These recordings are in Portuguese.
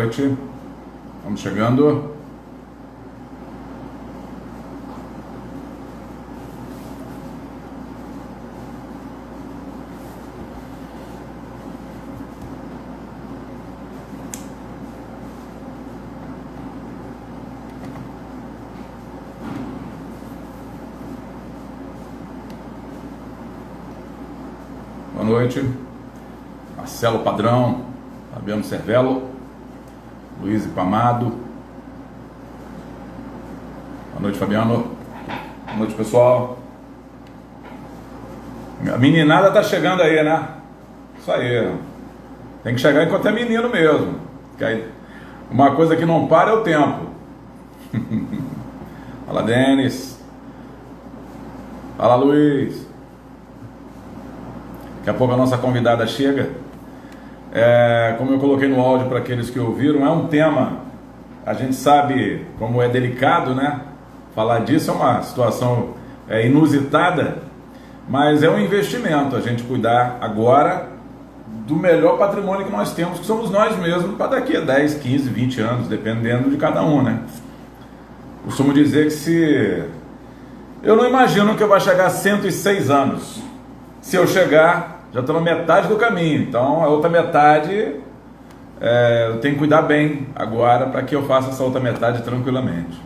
noite. Vamos chegando. Boa noite. Marcelo Padrão, Fabiano Cervello, Luiz Ipamado. Boa noite, Fabiano. Boa noite, pessoal. A meninada tá chegando aí, né? Isso aí. Tem que chegar enquanto é menino mesmo. Que aí, uma coisa que não para é o tempo. Fala, Denis. Fala, Luiz. Daqui a pouco a nossa convidada chega. Como eu coloquei no áudio para aqueles que ouviram, é um tema, a gente sabe como é delicado, né? Falar disso é uma situação inusitada, mas é um investimento, a gente cuidar agora do melhor patrimônio que nós temos, que somos nós mesmos, para daqui a 10, 15, 20 anos, dependendo de cada um, né? Costumo dizer que se... Eu não imagino que eu vou chegar a 106 anos. Se eu chegar... já estou na metade do caminho, então a outra metade eu tenho que cuidar bem agora para que eu faça essa outra metade tranquilamente.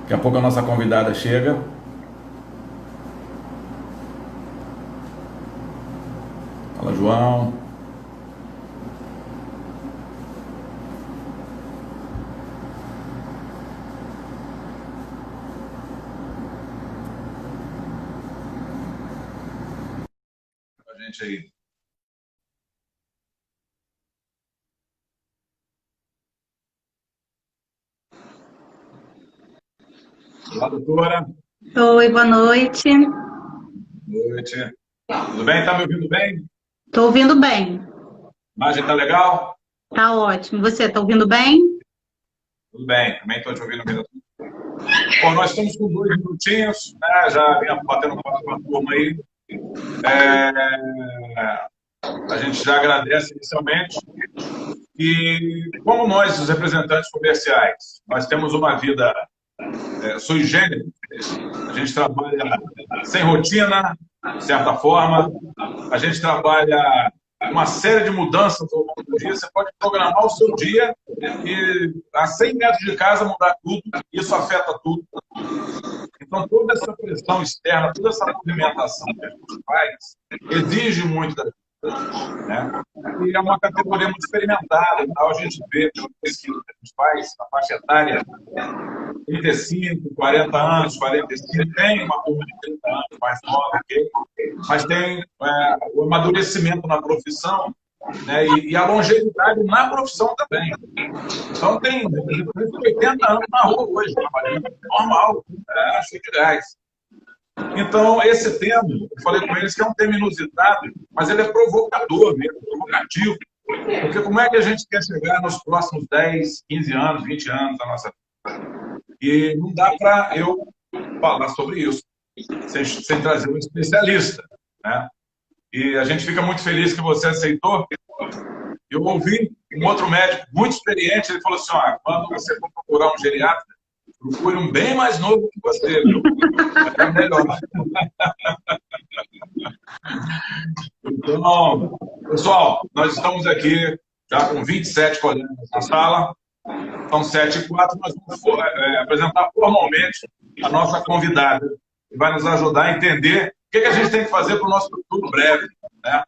Daqui a pouco a nossa convidada chega. Fala, João. A gente aí. Olá, doutora. Oi, boa noite. Boa noite. Tudo bem? Tá me ouvindo bem? Estou ouvindo bem. A imagem tá legal? Tá ótimo. Você está ouvindo bem? Tudo bem, também estou te ouvindo bem. Bom, nós estamos com 2 minutinhos, né? Já vinha batendo papo com a turma aí. A gente já agradece inicialmente. E como nós, os representantes comerciais, nós temos uma vida sui generis, a gente trabalha sem rotina, de certa forma, a gente trabalha uma série de mudanças ao longo do dia. Você pode programar o seu dia e a 100 metros de casa mudar tudo, isso afeta tudo. Então, toda essa pressão externa, toda essa movimentação que a gente faz, exige muito da gente, né? E é uma categoria muito experimentada, então a gente vê pela pesquisa que a gente faz, a faixa etária 35, 40 anos, 45, tem uma turma de 30 anos mais nova, okay? Mas tem o amadurecimento na profissão, né? E a longevidade na profissão também. Então tem 80 anos na rua hoje, trabalhando normal, cheio de gás. Então, esse tema, eu falei com eles que é um tema inusitado, mas ele é provocador mesmo, provocativo. Porque como é que a gente quer chegar nos próximos 10, 15 anos, 20 anos da nossa vida? E não dá para eu falar sobre isso sem trazer um especialista, né? E a gente fica muito feliz que você aceitou. Eu ouvi um outro médico muito experiente, ele falou assim, quando você for procurar um geriatra, procure um bem mais novo que você, viu? É melhor. Então, pessoal, nós estamos aqui já com 27 colegas na sala. São 7h04, nós vamos apresentar formalmente a nossa convidada, que vai nos ajudar a entender o que a gente tem que fazer para o nosso futuro breve, né?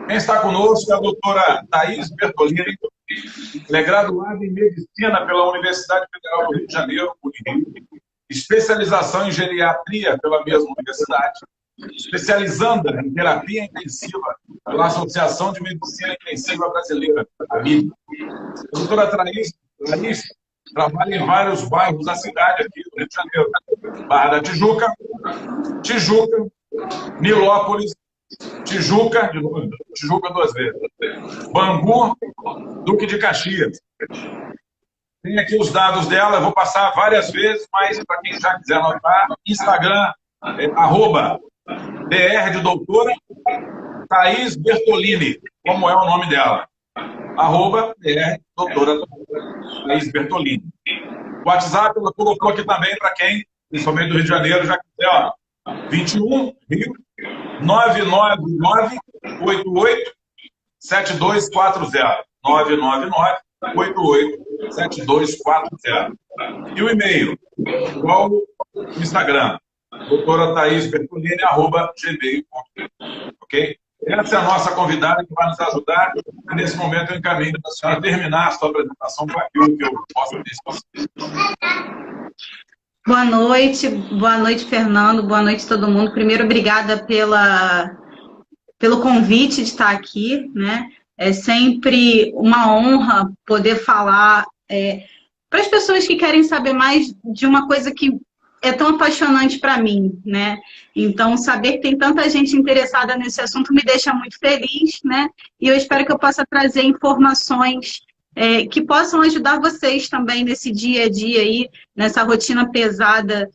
Quem está conosco é a doutora Thaís Bertolini. Ela é graduada em Medicina pela Universidade Federal do Rio de Janeiro, Unirio, especialização em Geriatria pela mesma universidade, especializanda em Terapia Intensiva pela Associação de Medicina Intensiva Brasileira, a MIB. A doutora Thaís trabalha em vários bairros da cidade aqui do Rio de Janeiro. Barra da Tijuca, Nilópolis, Tijuca 2 vezes, Bangu, Duque de Caxias. Tem aqui os dados dela, eu vou passar várias vezes, mas para quem já quiser anotar, Instagram, @BR de doutora, Thaís Bertolini, como é o nome dela. doutora Thaís Bertolini. O WhatsApp ela colocou aqui também para quem, principalmente do Rio de Janeiro, já quiser, ó, 21 Rio 999 88 7240. 999 88 7240. E o e-mail, igual o Instagram, doutora Thaís Bertolini, @gmail.com. Ok? Essa é a nossa convidada que vai nos ajudar. E nesse momento eu encaminho para a senhora terminar a sua apresentação com aquilo que eu posso dizer. Boa noite, Fernando, boa noite a todo mundo. Primeiro, obrigada pelo convite de estar aqui, né? É sempre uma honra poder falar para as pessoas que querem saber mais de uma coisa que é tão apaixonante para mim, né? Então, saber que tem tanta gente interessada nesse assunto me deixa muito feliz, né? E eu espero que eu possa trazer informações que possam ajudar vocês também nesse dia a dia aí, nessa rotina pesada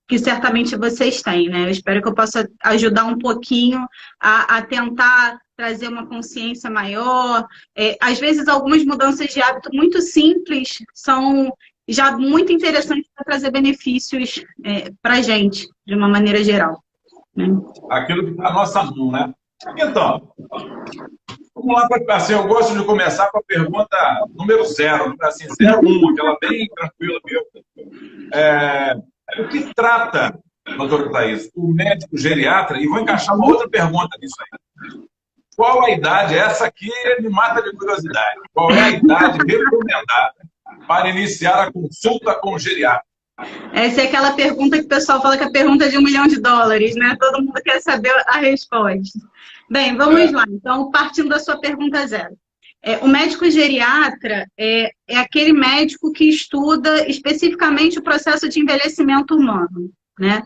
que certamente vocês têm, né? Eu espero que eu possa ajudar um pouquinho a tentar trazer uma consciência maior. Às vezes, algumas mudanças de hábito muito simples são já muito interessantes para trazer benefícios para a gente, de uma maneira geral, né? Aquilo que está na nossa mão, né? Então, vamos lá, assim, eu gosto de começar com a pergunta número 0, assim, 01, aquela bem tranquila mesmo. O que trata, doutora Thaís, o médico geriatra, e vou encaixar uma outra pergunta nisso aí. Qual a idade, essa aqui me mata de curiosidade, qual é a idade recomendada para iniciar a consulta com o geriatra? Essa é aquela pergunta que o pessoal fala que é a pergunta de $1 milhão, né? Todo mundo quer saber a resposta. Bem, vamos lá. Então, partindo da sua pergunta 0. O médico geriatra é aquele médico que estuda especificamente o processo de envelhecimento humano, né?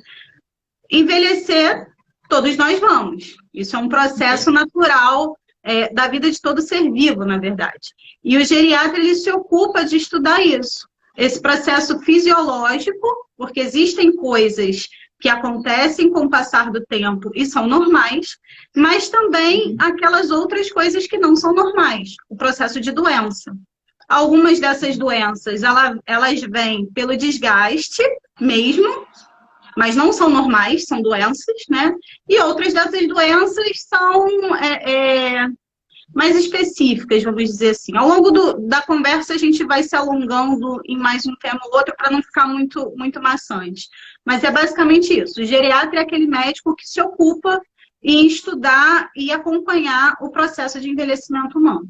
Envelhecer, todos nós vamos. Isso é um processo natural da vida de todo ser vivo, na verdade. E o geriatra, ele se ocupa de estudar isso. Esse processo fisiológico, porque existem coisas que acontecem com o passar do tempo e são normais, mas também aquelas outras coisas que não são normais, o processo de doença. Algumas dessas doenças, elas vêm pelo desgaste mesmo, mas não são normais, são doenças, né? E outras dessas doenças são mais específicas, vamos dizer assim. Ao longo da conversa, a gente vai se alongando em mais um tema ou outro para não ficar muito, muito maçante. Mas é basicamente isso. O geriatra é aquele médico que se ocupa em estudar e acompanhar o processo de envelhecimento humano,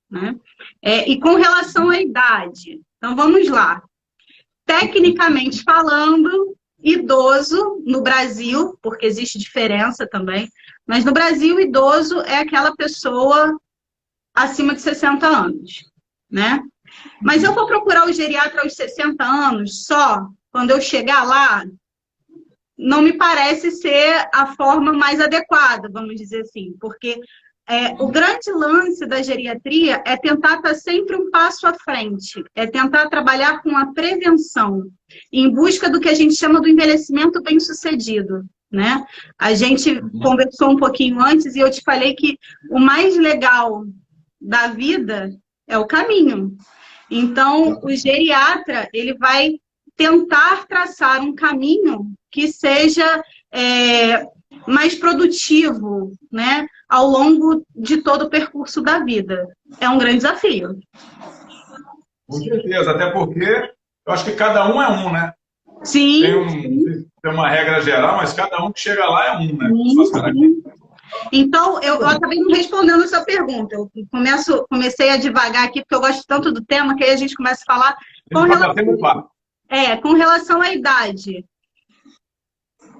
né? E com relação à idade, então vamos lá. Tecnicamente falando, idoso no Brasil, porque existe diferença também, mas no Brasil, idoso é aquela pessoa acima de 60 anos, né? Mas eu vou procurar o geriatra aos 60 anos só, quando eu chegar lá, não me parece ser a forma mais adequada, vamos dizer assim, porque o grande lance da geriatria é tentar estar sempre um passo à frente, é tentar trabalhar com a prevenção, em busca do que a gente chama do envelhecimento bem-sucedido, né? A gente conversou um pouquinho antes e eu te falei que o mais legal da vida é o caminho. Então, o geriatra, ele vai tentar traçar um caminho que seja mais produtivo, né, ao longo de todo o percurso da vida. É um grande desafio. Com certeza, até porque eu acho que cada um é um, né? Sim. Tem uma regra geral, mas cada um que chega lá é um, né? Então, eu acabei não respondendo a sua pergunta. Eu comecei a devagar aqui, porque eu gosto tanto do tema, que aí a gente começa a falar com relação à idade.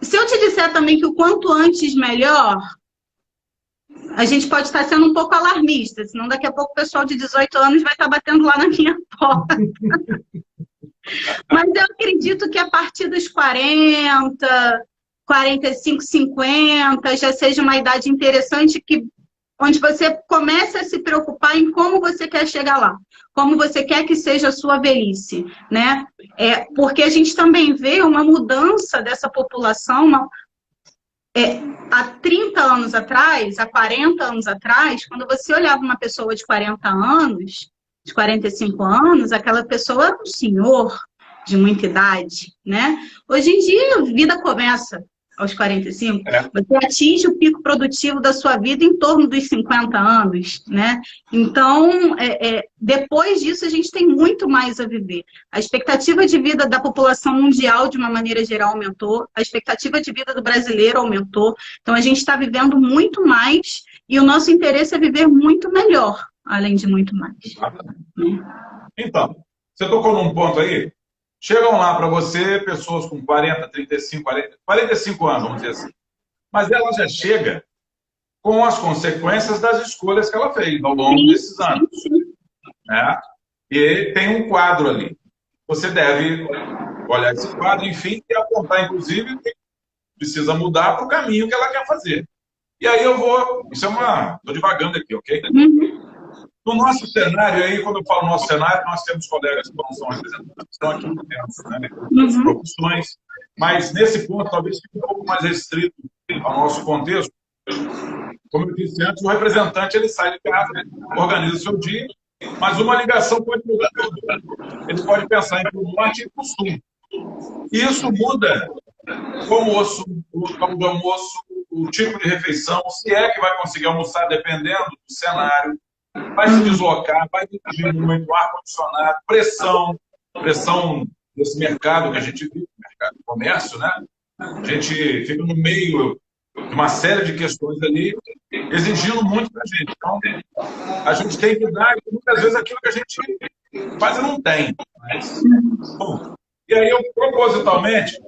Se eu te disser também que o quanto antes melhor, a gente pode estar sendo um pouco alarmista, senão daqui a pouco o pessoal de 18 anos vai estar batendo lá na minha porta. Mas eu acredito que a partir dos 40, 45, 50, já seja uma idade interessante onde você começa a se preocupar em como você quer chegar lá, como você quer que seja a sua velhice, né? Porque a gente também vê uma mudança dessa população, Há 30 anos atrás, há 40 anos atrás, quando você olhava uma pessoa de 40 anos, de 45 anos, aquela pessoa era um senhor de muita idade, né? Hoje em dia, a vida começa aos 45. Você atinge o pico produtivo da sua vida em torno dos 50 anos, né? Então, depois disso, a gente tem muito mais a viver. A expectativa de vida da população mundial, de uma maneira geral, aumentou. A expectativa de vida do brasileiro aumentou. Então, a gente está vivendo muito mais e o nosso interesse é viver muito melhor, além de muito mais. Então, você tocou num ponto aí. Chegam lá para você pessoas com 40, 35, 45 anos, vamos dizer assim. Mas ela já chega com as consequências das escolhas que ela fez ao longo desses anos. Né? E tem um quadro ali. Você deve olhar esse quadro, enfim, e apontar, inclusive, que precisa mudar para o caminho que ela quer fazer. E aí eu vou... Estou divagando aqui, ok? No nosso cenário aí, quando eu falo nosso cenário, nós temos colegas que não são representantes, que estão aqui dentro, né? Outras profissões, mas nesse ponto talvez fique um pouco mais restrito ao nosso contexto. Como eu disse antes, o representante ele sai de casa, organiza o seu dia, mas uma ligação pode mudar tudo. Ele pode pensar em norte e para o sul. E isso muda o almoço, o local do almoço, o tipo de refeição, se é que vai conseguir almoçar, dependendo do cenário. Vai se deslocar, vai dirigir muito, ar-condicionado, pressão desse mercado que a gente vive, mercado de comércio, né? A gente fica no meio de uma série de questões ali, exigindo muito da gente. Então, a gente tem que dar, muitas vezes, aquilo que a gente quase não tem. Mas, bom, e aí, eu, propositalmente,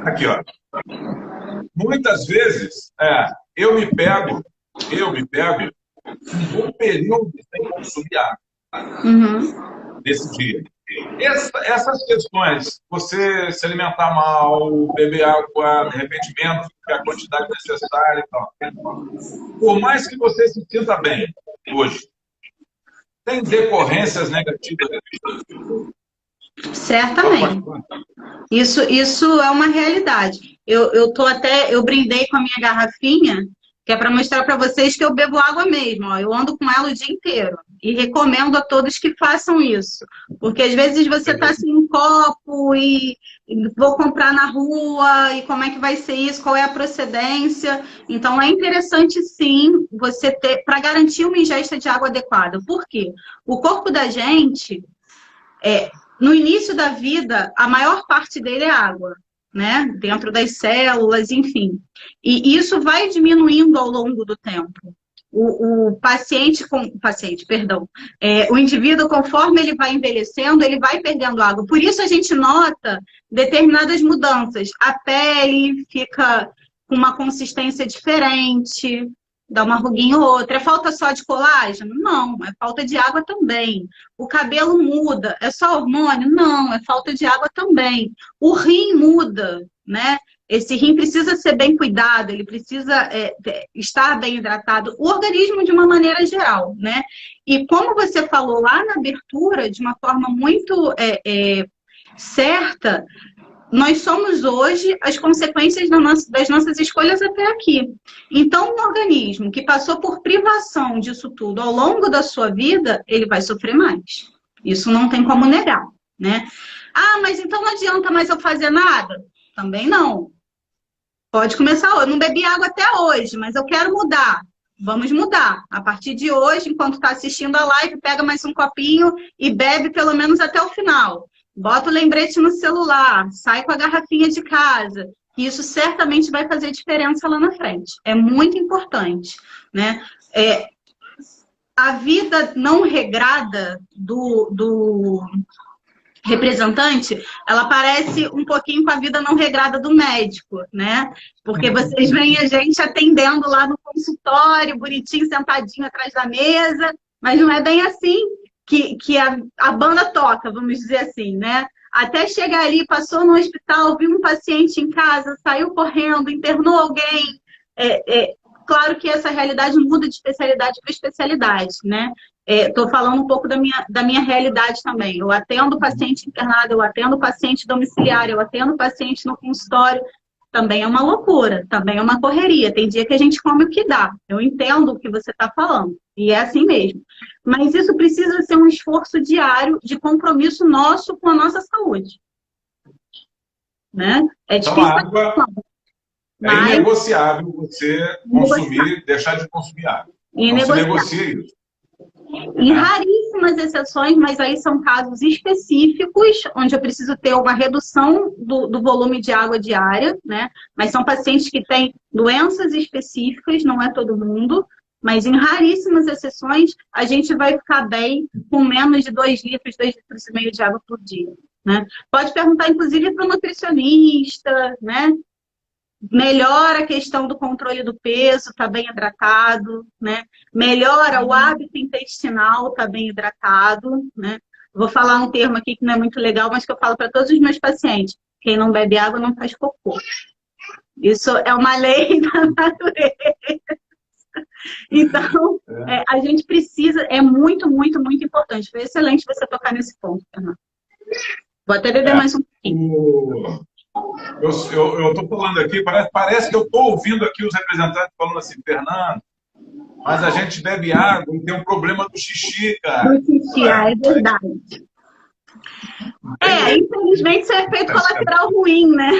aqui, ó, muitas vezes, eu me pego um bom período sem consumir água desse dia. Essas questões, você se alimentar mal, beber água, de repente menos do que a quantidade necessária e tal. Por mais que você se sinta bem hoje, tem decorrências negativas. Certamente. Isso é uma realidade. Eu brindei com a minha garrafinha, que é para mostrar para vocês que eu bebo água mesmo. Ó. Eu ando com ela o dia inteiro. E recomendo a todos que façam isso. Porque às vezes você está sem um copo e vou comprar na rua, e como é que vai ser isso? Qual é a procedência? Então é interessante sim você ter, para garantir uma ingesta de água adequada. Por quê? O corpo da gente, no início da vida, a maior parte dele é água. Né? Dentro das células, enfim. E isso vai diminuindo ao longo do tempo. O indivíduo, conforme ele vai envelhecendo, ele vai perdendo água. Por isso a gente nota determinadas mudanças. A pele fica com uma consistência diferente, dá uma ruguinha ou outra. É falta só de colágeno? Não, é falta de água também. O cabelo muda, é só hormônio? Não, é falta de água também. O rim muda, né? Esse rim precisa ser bem cuidado, ele precisa estar bem hidratado. O organismo de uma maneira geral, né? E como você falou lá na abertura, de uma forma muito certa, nós somos hoje as consequências das nossas escolhas até aqui. Então, um organismo que passou por privação disso tudo ao longo da sua vida, ele vai sofrer mais. Isso não tem como negar, né? Ah, mas então não adianta mais eu fazer nada? Também não. Pode começar hoje. Eu não bebi água até hoje, mas eu quero mudar. Vamos mudar. A partir de hoje, enquanto está assistindo a live, pega mais um copinho e bebe pelo menos até o final. Bota o lembrete no celular, sai com a garrafinha de casa. Isso certamente vai fazer diferença lá na frente. É muito importante, né? A vida não regrada do representante, ela parece um pouquinho com a vida não regrada do médico, né? Porque vocês veem a gente atendendo lá no consultório, bonitinho, sentadinho atrás da mesa, mas não é bem assim que a banda toca, vamos dizer assim, né? Até chegar ali, passou no hospital, viu um paciente em casa, saiu correndo, internou alguém. Claro que essa realidade muda de especialidade para especialidade, né? Estou falando um pouco da minha realidade também. Eu atendo paciente internado, eu atendo paciente domiciliar, eu atendo paciente no consultório. também é uma loucura, também é uma correria. Tem dia que a gente come o que dá. Eu entendo o que você está falando, e é assim mesmo. Mas isso precisa ser um esforço diário de compromisso nosso com a nossa saúde. Né? É Então, difícil. a água é inegociável você consumir, deixar de consumir água. Não se negocia isso. Em raríssimas exceções, mas aí são casos específicos, onde eu preciso ter uma redução do volume de água diária, né? Mas são pacientes que têm doenças específicas, não é todo mundo, mas em raríssimas exceções, a gente vai ficar bem com menos de 2 litros, 2,5 litros de água por dia, né? Pode perguntar, inclusive, para o nutricionista, né? Melhora a questão do controle do peso, está bem hidratado, né? Melhora o hábito intestinal, está bem hidratado, né? Vou falar um termo aqui que não é muito legal, mas que eu falo para todos os meus pacientes. Quem não bebe água não faz cocô. Isso é uma lei da natureza. Então, a gente precisa, é muito, muito, muito importante. Foi excelente você tocar nesse ponto, Fernando. Vou até beber mais um pouquinho. Eu estou falando aqui, parece que eu estou ouvindo aqui os representantes falando assim, Fernando, mas a gente bebe água e tem um problema do xixi, cara. Do xixi, é verdade. Infelizmente isso é efeito colateral ruim, né?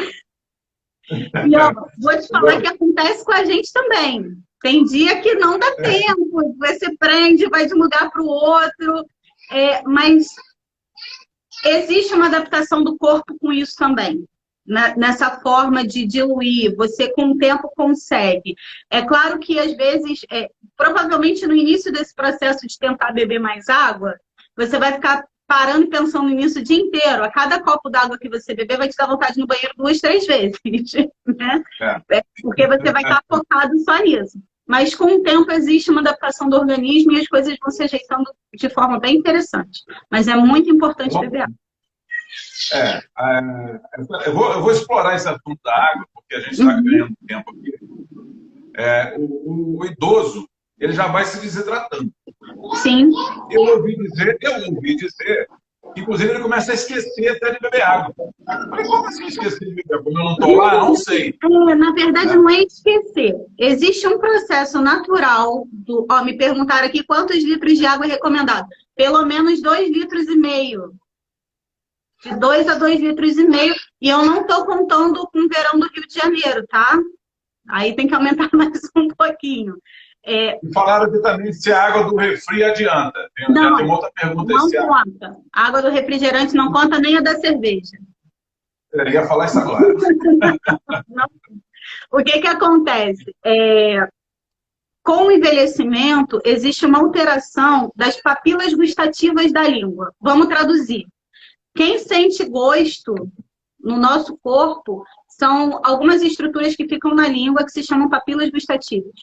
E ó, vou te falar que acontece com a gente também. Tem dia que não dá tempo, você prende, vai de um lugar para o outro, mas existe uma adaptação do corpo com isso também. Nessa forma de diluir, você com o tempo consegue. É claro que às vezes, provavelmente no início desse processo de tentar beber mais água, você vai ficar parando e pensando nisso o dia inteiro. A cada copo d'água que você beber vai te dar vontade no banheiro 2, 3 vezes, né? Porque você vai estar focado só nisso. Mas com o tempo existe uma adaptação do organismo e as coisas vão se ajeitando de forma bem interessante. Mas é muito importante beber água. Eu vou explorar esse assunto da água, porque a gente está ganhando tempo aqui. O idoso, ele já vai se desidratando. Sim. Eu ouvi dizer, que inclusive ele começa a esquecer até de beber água. Mas como assim esquecer de beber água? Como eu não estou lá, não sei. Na verdade, não é esquecer. Existe um processo natural me perguntaram aqui quantos litros de água é recomendado. Pelo menos 2,5 litros. De 2 a 2,5 litros. E eu não estou contando com o verão do Rio de Janeiro, tá? Aí tem que aumentar mais um pouquinho. E falaram aqui também se a água do refri adianta. Já tem outra pergunta. Não conta. A água do refrigerante não conta nem a da cerveja. Eu ia falar isso agora. Não. O que acontece? Com o envelhecimento, existe uma alteração das papilas gustativas da língua. Vamos traduzir. Quem sente gosto no nosso corpo são algumas estruturas que ficam na língua que se chamam papilas gustativas.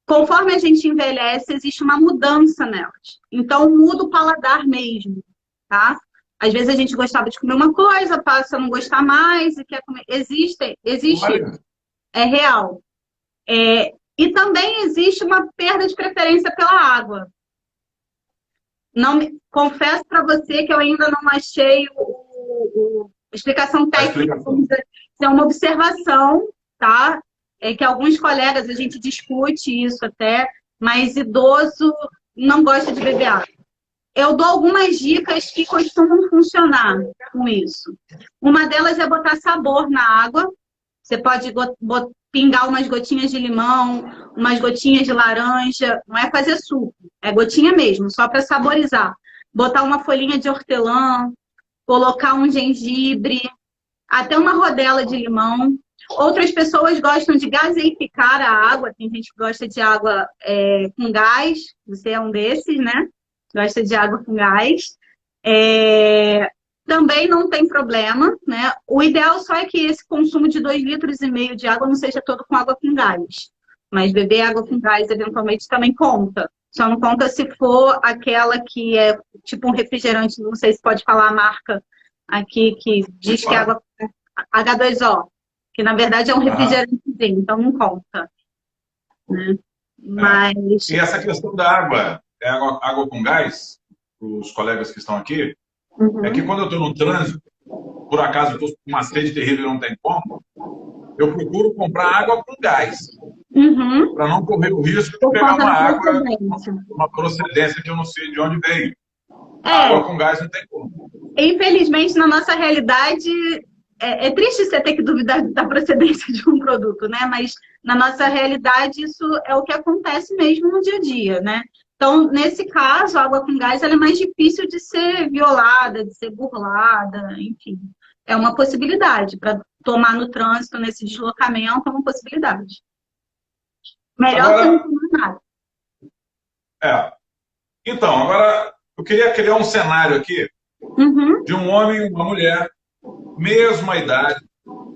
Conforme a gente envelhece, existe uma mudança nelas. Então, muda o paladar mesmo, tá? Às vezes a gente gostava de comer uma coisa, passa a não gostar mais e quer comer. Existe, é real. E também existe uma perda de preferência pela água. Confesso para você que eu ainda não achei a explicação técnica. É uma observação, tá? Que alguns colegas, a gente discute isso até, mas idoso não gosta de beber água. Eu dou algumas dicas que costumam funcionar com isso. Uma delas é botar sabor na água. Você pode pingar umas gotinhas de limão, umas gotinhas de laranja. Não é fazer suco, é gotinha mesmo, só para saborizar. Botar uma folhinha de hortelã, colocar um gengibre, até uma rodela de limão. Outras pessoas gostam de gaseificar a água. Tem gente que gosta de água com gás. Você é um desses, né? Gosta de água com gás. Também não tem problema, né? O ideal só é que esse consumo de 2,5 litros de água não seja todo com água com gás. Mas beber água com gás, eventualmente, também conta. Só não conta se for aquela que é tipo um refrigerante. Não sei se pode falar a marca aqui, que diz que é água H2O. Que na verdade é um refrigerantezinho, então não conta. Né? Mas... E essa questão da água, água com gás, para os colegas que estão aqui, é que quando eu estou no trânsito, por acaso eu estou com uma sede terrível e não tem como, eu procuro comprar água com gás, Uhum. para não correr o risco de Por pegar conta uma da água, procedência. uma procedência que eu não sei de onde veio. A É, água com gás não tem como. infelizmente, na nossa realidade, é triste você ter que duvidar da procedência de um produto, né? Mas na nossa realidade, isso é o que acontece mesmo no dia a dia, né? Então, nesse caso, a água com gás ela é mais difícil de ser violada, de ser burlada, enfim. É uma possibilidade para tomar no trânsito, nesse deslocamento, é uma possibilidade. Melhor que não Agora, tomar nada. é. Então, agora eu queria criar um cenário aqui Uhum, de um homem e uma mulher, mesma idade,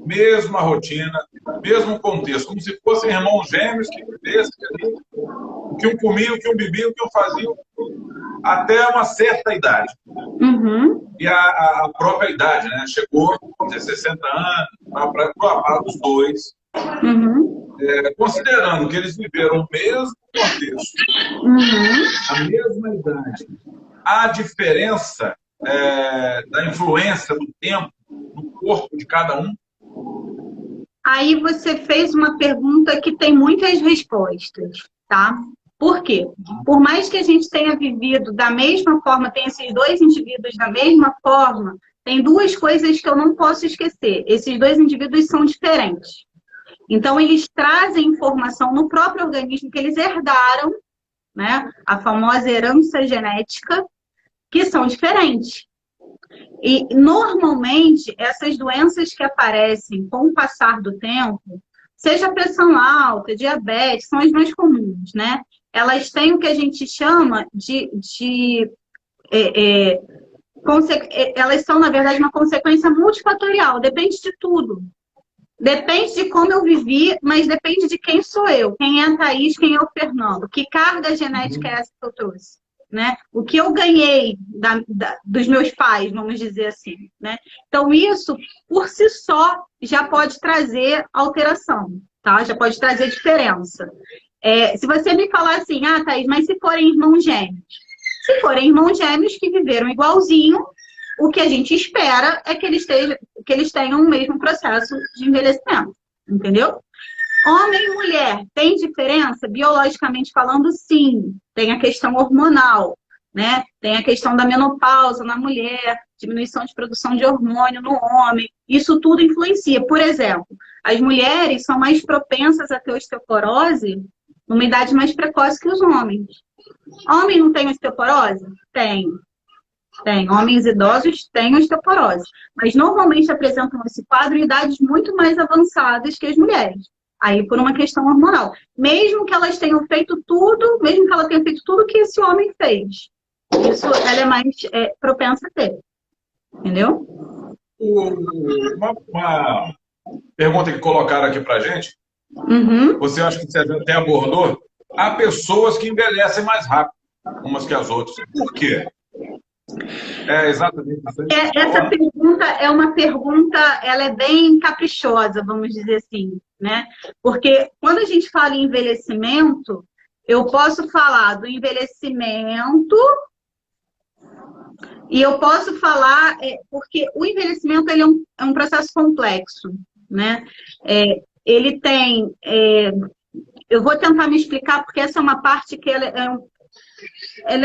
mesma rotina, mesmo contexto, como se fossem irmãos gêmeos que vivessem ali, o que um comia, o que um bebia, o que um fazia, até uma certa idade. uhum, E a própria idade, né? Chegou a ter 60 anos, para os dois, uhum, considerando que eles viveram o mesmo contexto, uhum. a mesma idade, a diferença da influência do tempo no corpo de cada um. Aí você fez uma pergunta que tem muitas respostas, tá? Por quê? Por mais que a gente tenha vivido da mesma forma, tenha esses dois indivíduos da mesma forma, tem duas coisas que eu não posso esquecer. Esses dois indivíduos são diferentes. Então, eles trazem informação no próprio organismo que eles herdaram, né? A famosa herança genética, que são diferentes. E, normalmente, essas doenças que aparecem com o passar do tempo, seja pressão alta, diabetes, são as mais comuns, né? Elas têm o que a gente chama elas são, na verdade, uma consequência multifatorial, depende de tudo. Depende de como eu vivi, mas depende de quem sou eu, quem é a Thaís, quem é o Fernando, que carga genética é essa que eu trouxe, né? O que eu ganhei dos meus pais, vamos dizer assim, né? Então, isso, por si só, já pode trazer alteração, tá? Já pode trazer diferença. Se você me falar assim, ah, Thaís, mas se forem irmãos gêmeos? Se forem irmãos gêmeos que viveram igualzinho, o que a gente espera é que eles tenham o mesmo processo de envelhecimento, entendeu? Homem e mulher, tem diferença? Biologicamente falando, sim. Tem a questão hormonal, né? Tem a questão da menopausa na mulher, diminuição de produção de hormônio no homem. Isso tudo influencia. Por exemplo, as mulheres são mais propensas a ter osteoporose numa idade mais precoce que os homens. Homem não tem osteoporose? Tem. Tem. Homens idosos têm osteoporose, mas normalmente apresentam esse quadro em idades muito mais avançadas que as mulheres. Aí por uma questão hormonal. Mesmo que elas tenham feito tudo, mesmo que ela tenha feito tudo que esse homem fez. Isso ela é mais propensa a ter. Entendeu? Uma pergunta que colocaram aqui pra gente, você acha que você até abordou? Há pessoas que envelhecem mais rápido, umas que as outras. Por quê? Exatamente. Essa pergunta é uma pergunta, ela é bem caprichosa, vamos dizer assim, né? Porque quando a gente fala em envelhecimento, eu posso falar do envelhecimento e eu posso falar, porque o envelhecimento ele é um processo complexo, né? Ele tem, eu vou tentar me explicar porque essa é uma parte que ela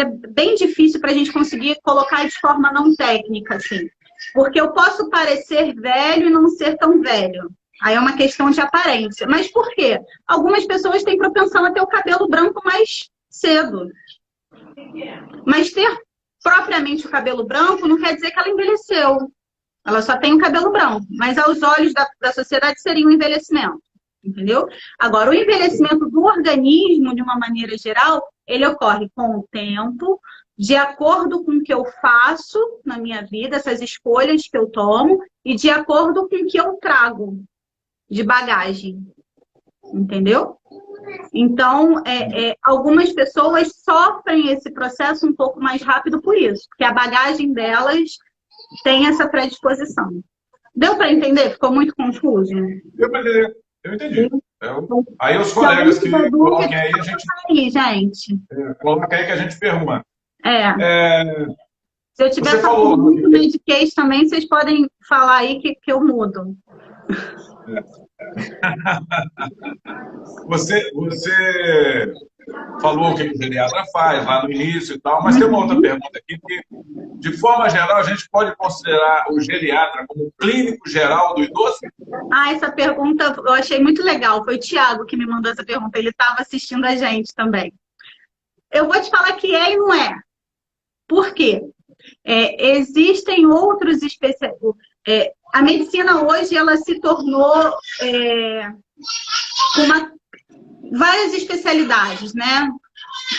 é bem difícil para a gente conseguir colocar de forma não técnica, assim. Porque eu posso parecer velho e não ser tão velho. Aí é uma questão de aparência. Mas por quê? Algumas pessoas têm propensão a ter o cabelo branco mais cedo. Mas ter propriamente o cabelo branco não quer dizer que ela envelheceu. Ela só tem o cabelo branco. Mas aos olhos da sociedade seria um envelhecimento. Entendeu? Agora, o envelhecimento do organismo, de uma maneira geral, ele ocorre com o tempo, de acordo com o que eu faço na minha vida, essas escolhas que eu tomo, e de acordo com o que eu trago de bagagem. Entendeu? Então, algumas pessoas sofrem esse processo um pouco mais rápido por isso, porque a bagagem delas tem essa predisposição. Deu para entender? Ficou muito confuso? Deu para entender. Eu entendi. Aí os colegas que coloquem aí, a gente. Coloca aí que a gente pergunta. Se eu tiver falando muito Medicaid também, vocês podem falar aí que eu mudo. Você falou o que o geriatra faz lá no início e tal, mas tem uma outra pergunta aqui que, de forma geral, a gente pode considerar o geriatra como clínico geral do idoso? Ah, essa pergunta eu achei muito legal. Foi o Thiago que me mandou essa pergunta. Ele estava assistindo a gente também. Eu vou te falar que é e não é. Por quê? Existem outros especialistas. A medicina hoje ela se tornou várias especialidades, né?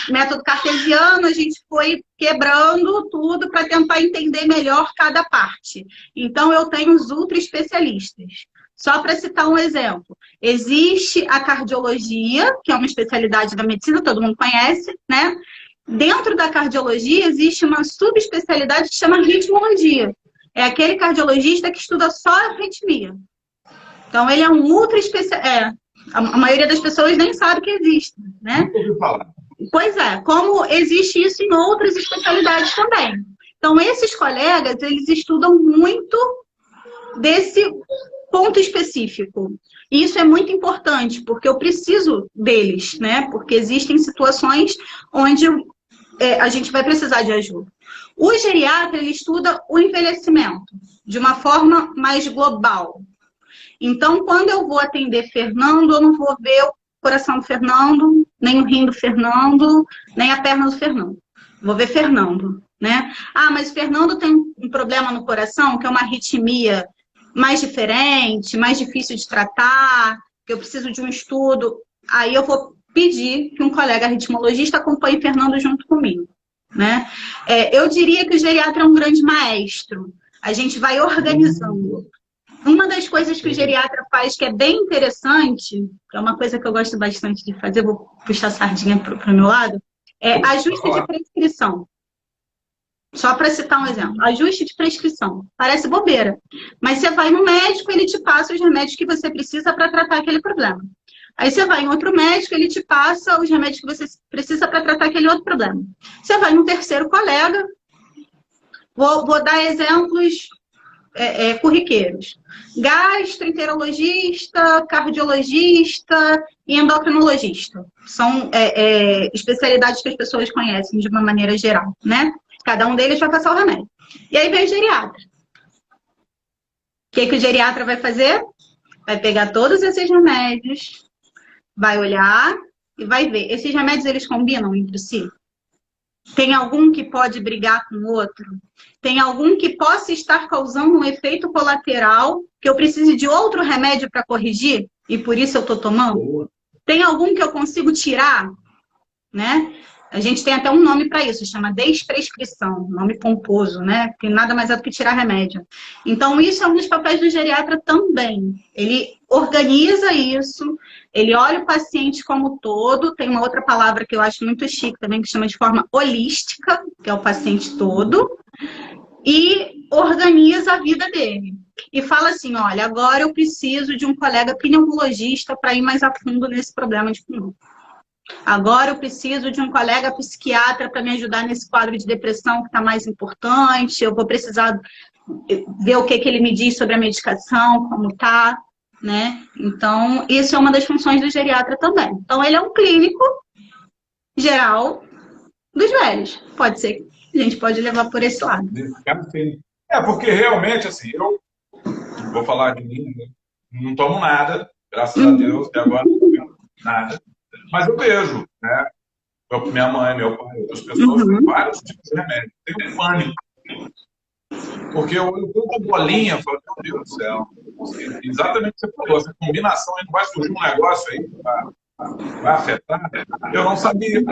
Método cartesiano, a gente foi quebrando tudo para tentar entender melhor cada parte. Então, eu tenho os ultra especialistas. Só para citar um exemplo, existe a cardiologia, que é uma especialidade da medicina, todo mundo conhece, né? Dentro da cardiologia, existe uma subespecialidade que chama ritmologia. É aquele cardiologista que estuda só arritmia. Então, ele é um ultra especialista. A maioria das pessoas nem sabe que existe, né? Nunca ouvi falar. Pois é, como existe isso em outras especialidades também. Então, esses colegas, eles estudam muito desse ponto específico. E isso é muito importante, porque eu preciso deles, né? Porque existem situações onde a gente vai precisar de ajuda. O geriatra, ele estuda o envelhecimento de uma forma mais global. Então, quando eu vou atender Fernando, eu não vou ver o coração do Fernando, nem o rim do Fernando, nem a perna do Fernando. Vou ver Fernando, né? Ah, mas o Fernando tem um problema no coração, que é uma arritmia mais diferente, mais difícil de tratar, que eu preciso de um estudo. Aí eu vou pedir que um colega ritmologista acompanhe Fernando junto comigo, né? Eu diria que o geriatra é um grande maestro. A gente vai organizando. Uma das coisas que o geriatra faz que é bem interessante, que é uma coisa que eu gosto bastante de fazer, vou puxar a sardinha para o meu lado, é ajuste de prescrição. Só para citar um exemplo, ajuste de prescrição. Parece bobeira, mas você vai no médico, ele te passa os remédios que você precisa para tratar aquele problema. Aí você vai em outro médico, ele te passa os remédios que você precisa para tratar aquele outro problema. Você vai em um terceiro colega, vou dar exemplos corriqueiros. Gastroenterologista, cardiologista e endocrinologista. São especialidades que as pessoas conhecem de uma maneira geral, né? Cada um deles vai passar o remédio. E aí vem o geriatra. O que o geriatra vai fazer? Vai pegar todos esses remédios, vai olhar e vai ver. Esses remédios, eles combinam entre si? Tem algum que pode brigar com o outro? Tem algum que possa estar causando um efeito colateral que eu precise de outro remédio para corrigir e por isso eu estou tomando? Tem algum que eu consigo tirar? Né? A gente tem até um nome para isso, chama desprescrição, nome pomposo, né? Que nada mais é do que tirar remédio. Então, isso é um dos papéis do geriatra também. Ele organiza isso, ele olha o paciente como todo, tem uma outra palavra que eu acho muito chique também, que chama de forma holística, que é o paciente todo, e organiza a vida dele. E fala assim, olha, agora eu preciso de um colega pneumologista para ir mais a fundo nesse problema de pulmão. Agora eu preciso de um colega psiquiatra para me ajudar nesse quadro de depressão que está mais importante. Eu vou precisar ver o que ele me diz sobre a medicação, como está, né? Então, isso é uma das funções do geriatra também. Então, ele é um clínico geral dos velhos. Pode ser que a gente pode levar por esse lado. Porque realmente, assim, eu vou falar de mim, não tomo nada, graças a Deus, até agora não tomo nada. Mas eu vejo, né? Minha mãe, meu pai, outras pessoas têm vários tipos de remédio. Tem um pânico. Porque eu olho tanta bolinha e falo, meu Deus do céu. Exatamente o que você falou, essa combinação aí não vai surgir um negócio aí que vai afetar. Eu não sabia.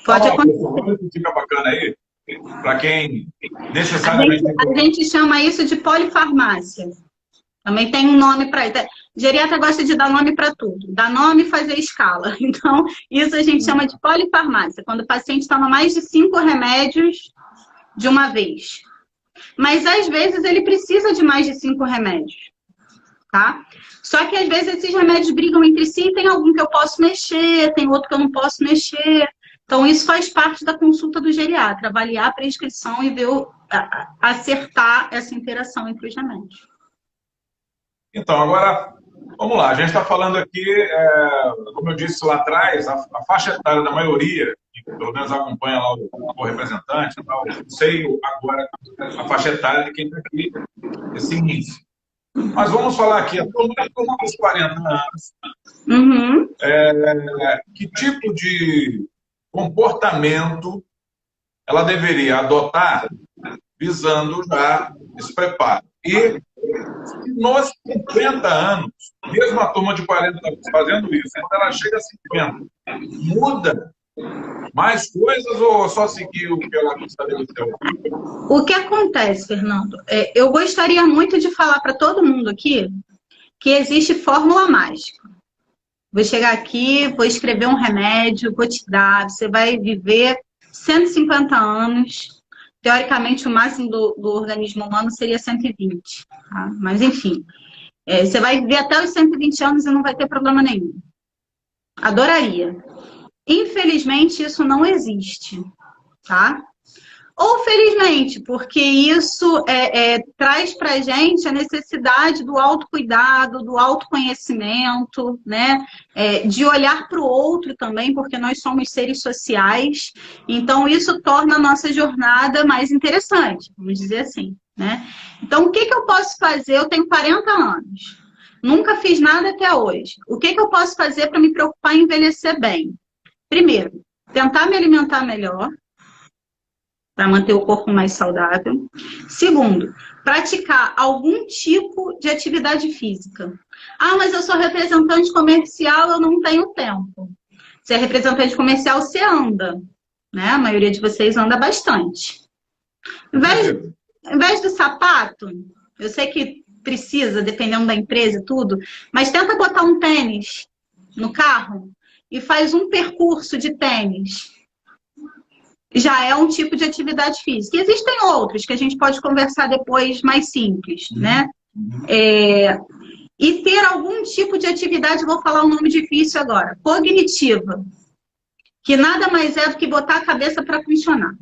Pode acontecer. Uma dica bacana aí, para quem necessariamente... A gente chama isso de polifarmácia. Também tem um nome para isso. Geriatra gosta de dar nome para tudo. Dar nome e fazer escala. Então, isso a gente chama de polifarmácia. Quando o paciente toma mais de 5 remédios de uma vez. Mas, às vezes, ele precisa de mais de 5 remédios. Tá? Só que, às vezes, esses remédios brigam entre si. Tem algum que eu posso mexer, tem outro que eu não posso mexer. Então, isso faz parte da consulta do geriatra. Avaliar a prescrição e ver acertar essa interação entre os remédios. Então, agora, Vamos lá, a gente está falando aqui, como eu disse lá atrás, a faixa etária da maioria, que pelo menos acompanha lá o representante, tal, não sei agora a faixa etária de quem está aqui, esse início. Mas vamos falar aqui, a turma dos 40 anos, Uhum. que tipo de comportamento ela deveria adotar visando já esse preparo. E nos 50 anos, mesmo a turma de 40 anos fazendo isso, quando ela chega a 50, muda mais coisas ou só seguir o que ela estabeleceu? O que acontece, Fernando? Eu gostaria muito de falar para todo mundo aqui que existe fórmula mágica. Vou chegar aqui, vou escrever um remédio, vou te dar, você vai viver 150 anos. Teoricamente, o máximo do organismo humano seria 120. Tá? Mas, enfim, você vai viver até os 120 anos e não vai ter problema nenhum. Adoraria. Infelizmente, isso não existe, tá? Ou felizmente, porque isso traz para a gente a necessidade do autocuidado, do autoconhecimento, né? De olhar para o outro também, porque nós somos seres sociais. Então, isso torna a nossa jornada mais interessante, vamos dizer assim, né? Então, o que eu posso fazer? Eu tenho 40 anos, nunca fiz nada até hoje. O que eu posso fazer para me preocupar em envelhecer bem? Primeiro, tentar me alimentar melhor, para manter o corpo mais saudável. Segundo, praticar algum tipo de atividade física. Ah, mas eu sou representante comercial, eu não tenho tempo. Você é representante comercial, você anda, né? A maioria de vocês anda bastante. Em vez do sapato, eu sei que precisa, dependendo da empresa e tudo, mas tenta botar um tênis no carro e faz um percurso de tênis. Já é um tipo de atividade física. E existem outros que a gente pode conversar depois, mais simples, né? E ter algum tipo de atividade, vou falar um nome difícil agora, cognitiva, que nada mais é do que botar a cabeça para funcionar.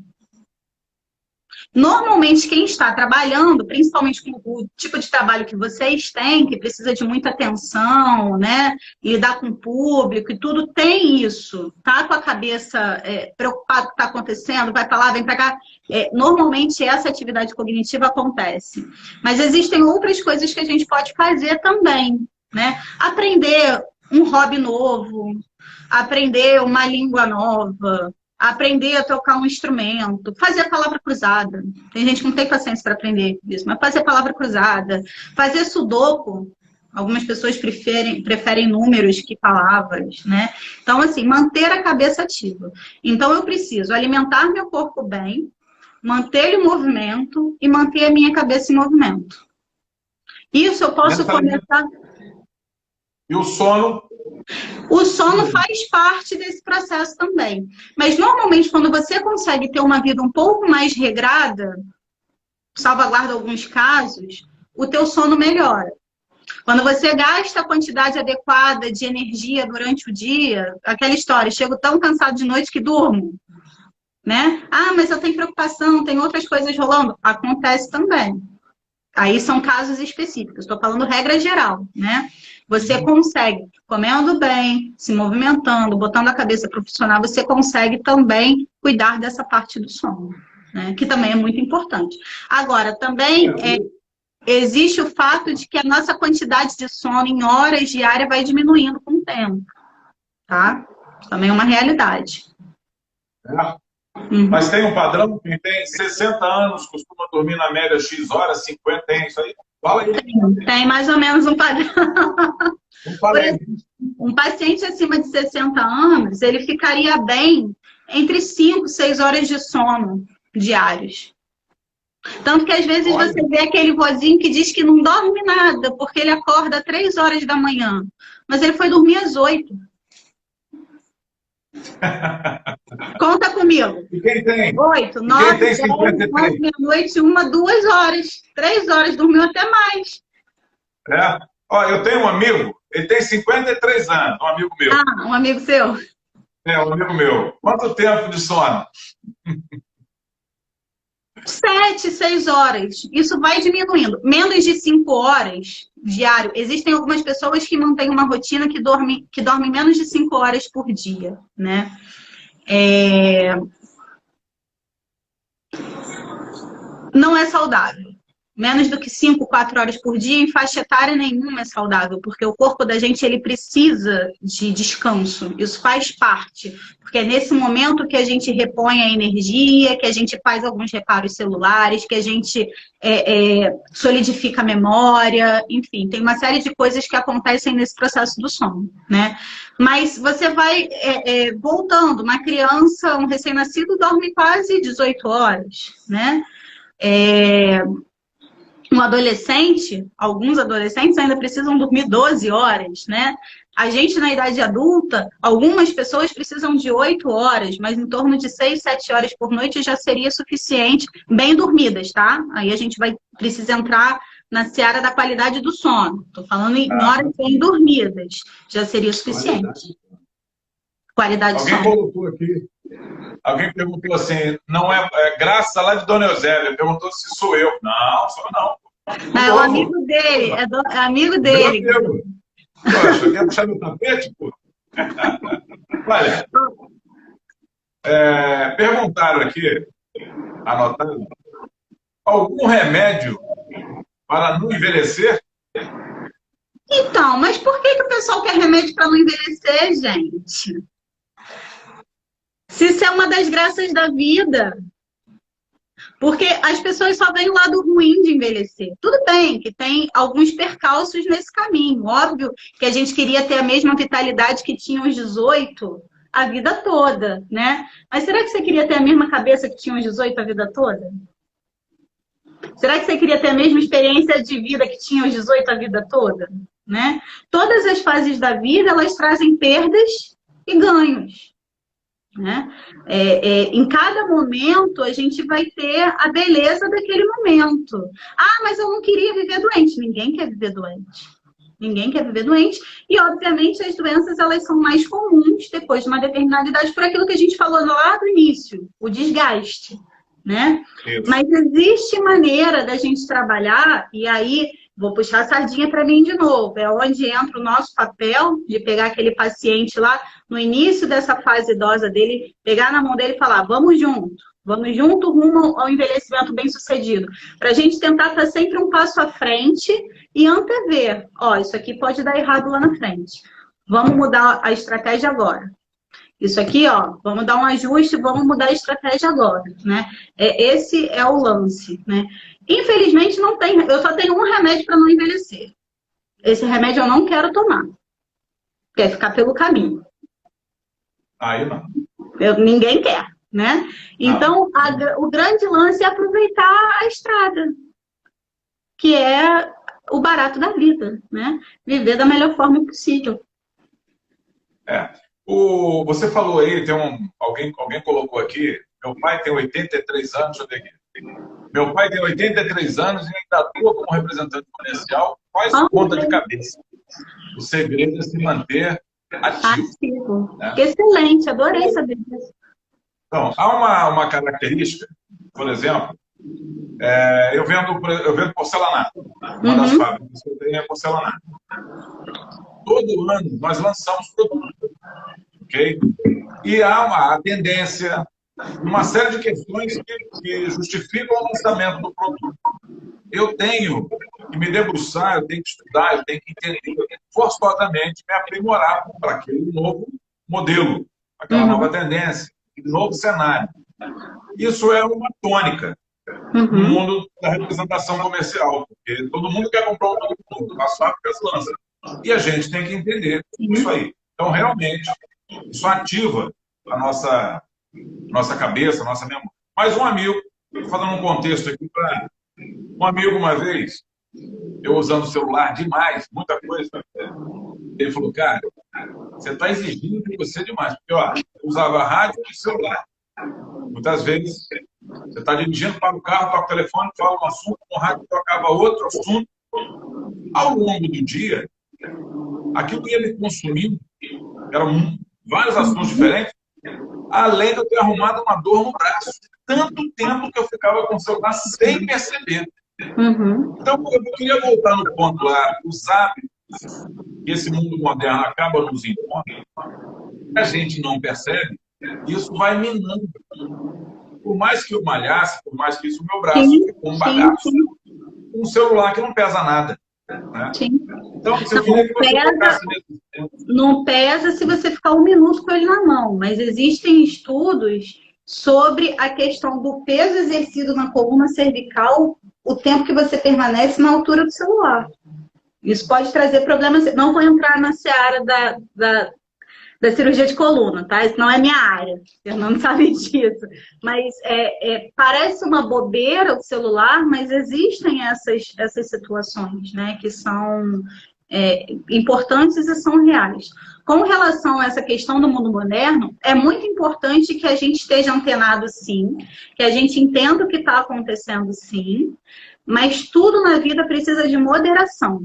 Normalmente, quem está trabalhando, principalmente com o tipo de trabalho que vocês têm, que precisa de muita atenção, né? Lidar com o público e tudo, tem isso. Tá com a cabeça preocupado com o que está acontecendo, vai para lá, vem para cá. Normalmente, essa atividade cognitiva acontece. Mas existem outras coisas que a gente pode fazer também, né? Aprender um hobby novo, aprender uma língua nova, aprender a tocar um instrumento, fazer a palavra cruzada. Tem gente que não tem paciência para aprender isso, mas fazer a palavra cruzada, fazer sudoku. Algumas pessoas preferem números que palavras, né? Então, assim, manter a cabeça ativa. Então, eu preciso alimentar meu corpo bem, manter o movimento e manter a minha cabeça em movimento. Isso eu posso começar... E o sono? O sono faz parte desse processo também. Mas, normalmente, quando você consegue ter uma vida um pouco mais regrada, salvaguarda alguns casos, o teu sono melhora. Quando você gasta a quantidade adequada de energia durante o dia, aquela história, chego tão cansado de noite que durmo, né? Ah, mas eu tenho preocupação, tem outras coisas rolando. Acontece também. Aí são casos específicos. Estou falando regra geral, né? Você consegue, comendo bem, se movimentando, botando a cabeça para funcionar, você consegue também cuidar dessa parte do sono, né? Que também é muito importante. Agora, também existe o fato de que a nossa quantidade de sono em horas diárias vai diminuindo com o tempo, tá? Também é uma realidade. Mas tem um padrão? Quem tem 60 anos costuma dormir na média X horas, 50, tem isso aí? Fala aí. Tem mais ou menos um padrão. Um paciente acima de 60 anos, ele ficaria bem entre 5 e 6 horas de sono diários. Tanto que às vezes você vê aquele vozinho que diz que não dorme nada, porque ele acorda às 3 horas da manhã. Mas ele foi dormir às 8. Conta comigo. E quem tem? 8, 9, 10, 53? 11, meia-noite, 1, 2 horas. 3 horas, dormiu até mais. Ó, eu tenho um amigo, ele tem 53 anos, um amigo meu. Ah, um amigo seu? Um amigo meu. Quanto tempo de sono? 7, 6 horas. Isso vai diminuindo. Menos de 5 horas diário. Existem algumas pessoas que mantêm uma rotina que dormem menos de 5 horas por dia, né? Não é saudável. Menos do que 5, 4 horas por dia, em faixa etária nenhuma é saudável, porque o corpo da gente ele precisa de descanso. Isso faz parte, porque é nesse momento que a gente repõe a energia, que a gente faz alguns reparos celulares, que a gente solidifica a memória, enfim, tem uma série de coisas que acontecem nesse processo do sono, né? Mas você vai voltando, uma criança, um recém-nascido dorme quase 18 horas, né? Um adolescente, alguns adolescentes ainda precisam dormir 12 horas, né? A gente, na idade adulta, algumas pessoas precisam de 8 horas, mas em torno de 6, 7 horas por noite já seria suficiente, bem dormidas, tá? Aí a gente precisa entrar na seara da qualidade do sono. Estou falando em horas bem dormidas, já seria suficiente. Qualidade do sono. Alguém colocou aqui, alguém perguntou assim, não é Graça lá de Dona Eusébia, perguntou se sou eu. Não, sou eu não. Não, é o amigo dele, é amigo dele. Meu amigo. Poxa, quer puxar meu tapete, pô? Olha, perguntaram aqui, anotando, algum remédio para não envelhecer? Então, mas por que o pessoal quer remédio para não envelhecer, gente? Se isso é uma das graças da vida. Porque as pessoas só veem o lado ruim de envelhecer. Tudo bem que tem alguns percalços nesse caminho. Óbvio que a gente queria ter a mesma vitalidade que tinha aos 18 a vida toda, né? Mas será que você queria ter a mesma cabeça que tinha aos 18 a vida toda? Será que você queria ter a mesma experiência de vida que tinha aos 18 a vida toda? Né? Todas as fases da vida, elas trazem perdas e ganhos. Né? Em cada momento a gente vai ter a beleza daquele momento. Ah, mas eu não queria viver doente. Ninguém quer viver doente. Ninguém quer viver doente. E, obviamente, as doenças elas são mais comuns depois de uma determinada idade, por aquilo que a gente falou lá do início, o desgaste. Né? Mas existe maneira da gente trabalhar, e aí vou puxar a sardinha para mim de novo. É onde entra o nosso papel de pegar aquele paciente lá no início dessa fase idosa dele, pegar na mão dele e falar, vamos junto rumo ao envelhecimento bem-sucedido. Para a gente tentar estar sempre um passo à frente e antever. Ó, isso aqui pode dar errado lá na frente. Vamos mudar a estratégia agora. Isso aqui, ó, vamos dar um ajuste, vamos mudar a estratégia agora, né? Esse é o lance, né? Infelizmente, não tem, eu só tenho um remédio para não envelhecer. Esse remédio eu não quero tomar. Quer ficar pelo caminho. Aí não. Ninguém quer, né? Então, o grande lance é aproveitar a estrada, que é o barato da vida, né? Viver da melhor forma possível. Você falou aí, alguém colocou aqui, meu pai tem 83 anos, deixa eu ver aqui. Meu pai tem 83 anos e ainda atua como representante comercial, faz conta de cabeça. O segredo é se manter ativo. Né? Excelente, adorei saber disso. Então, há uma característica, por exemplo, eu vendo porcelanato. Uma das fábricas que eu tenho é porcelanato. Todo ano nós lançamos produto. Okay? E há uma tendência, uma série de questões que justificam o lançamento do produto. Eu tenho que me debruçar, eu tenho que estudar, eu tenho que entender, eu tenho que forçosamente me aprimorar para aquele novo modelo, aquela nova tendência, aquele novo cenário. Isso é uma tônica no mundo da representação comercial, porque todo mundo quer comprar um produto, as fábricas lançam. E a gente tem que entender isso aí. Então, realmente, isso ativa a nossa cabeça, a nossa memória. Mas um amigo, estou fazendo um contexto aqui para um amigo uma vez, eu usando o celular demais, muita coisa, ele falou, cara, você está exigindo de você demais, porque ó, eu usava rádio e celular. Muitas vezes, você está dirigindo para o carro, toca o telefone, fala um assunto, no rádio tocava outro assunto. Ao longo do dia, aquilo que ia me consumindo, eram vários assuntos diferentes, além de eu ter arrumado uma dor no braço. tanto tempo que eu ficava com o celular sem perceber. Uhum. Então, eu queria voltar no ponto lá, os hábitos que esse mundo moderno acaba nos impondo, a gente não percebe, isso vai minando. Por mais que eu malhasse, por mais que isso, o meu braço Sim, ficou um sim, bagaço. sim, Um celular que não pesa nada. Né? sim. Então, se eu Não queria que você pesa, tocasse nesse tempo. não pesa se você ficar um minuto com ele na mão, mas existem estudos sobre a questão do peso exercido na coluna cervical, o tempo que você permanece na altura do celular. Isso pode trazer problemas. Não vou entrar na seara da cirurgia de coluna, tá? Isso não é minha área. Eu não sabe disso. Mas parece uma bobeira o celular, mas existem essas situações, né? Que são importantes e são reais. Com relação a essa questão do mundo moderno, é muito importante que a gente esteja antenado, sim, que a gente entenda o que está acontecendo, sim, mas tudo na vida precisa de moderação,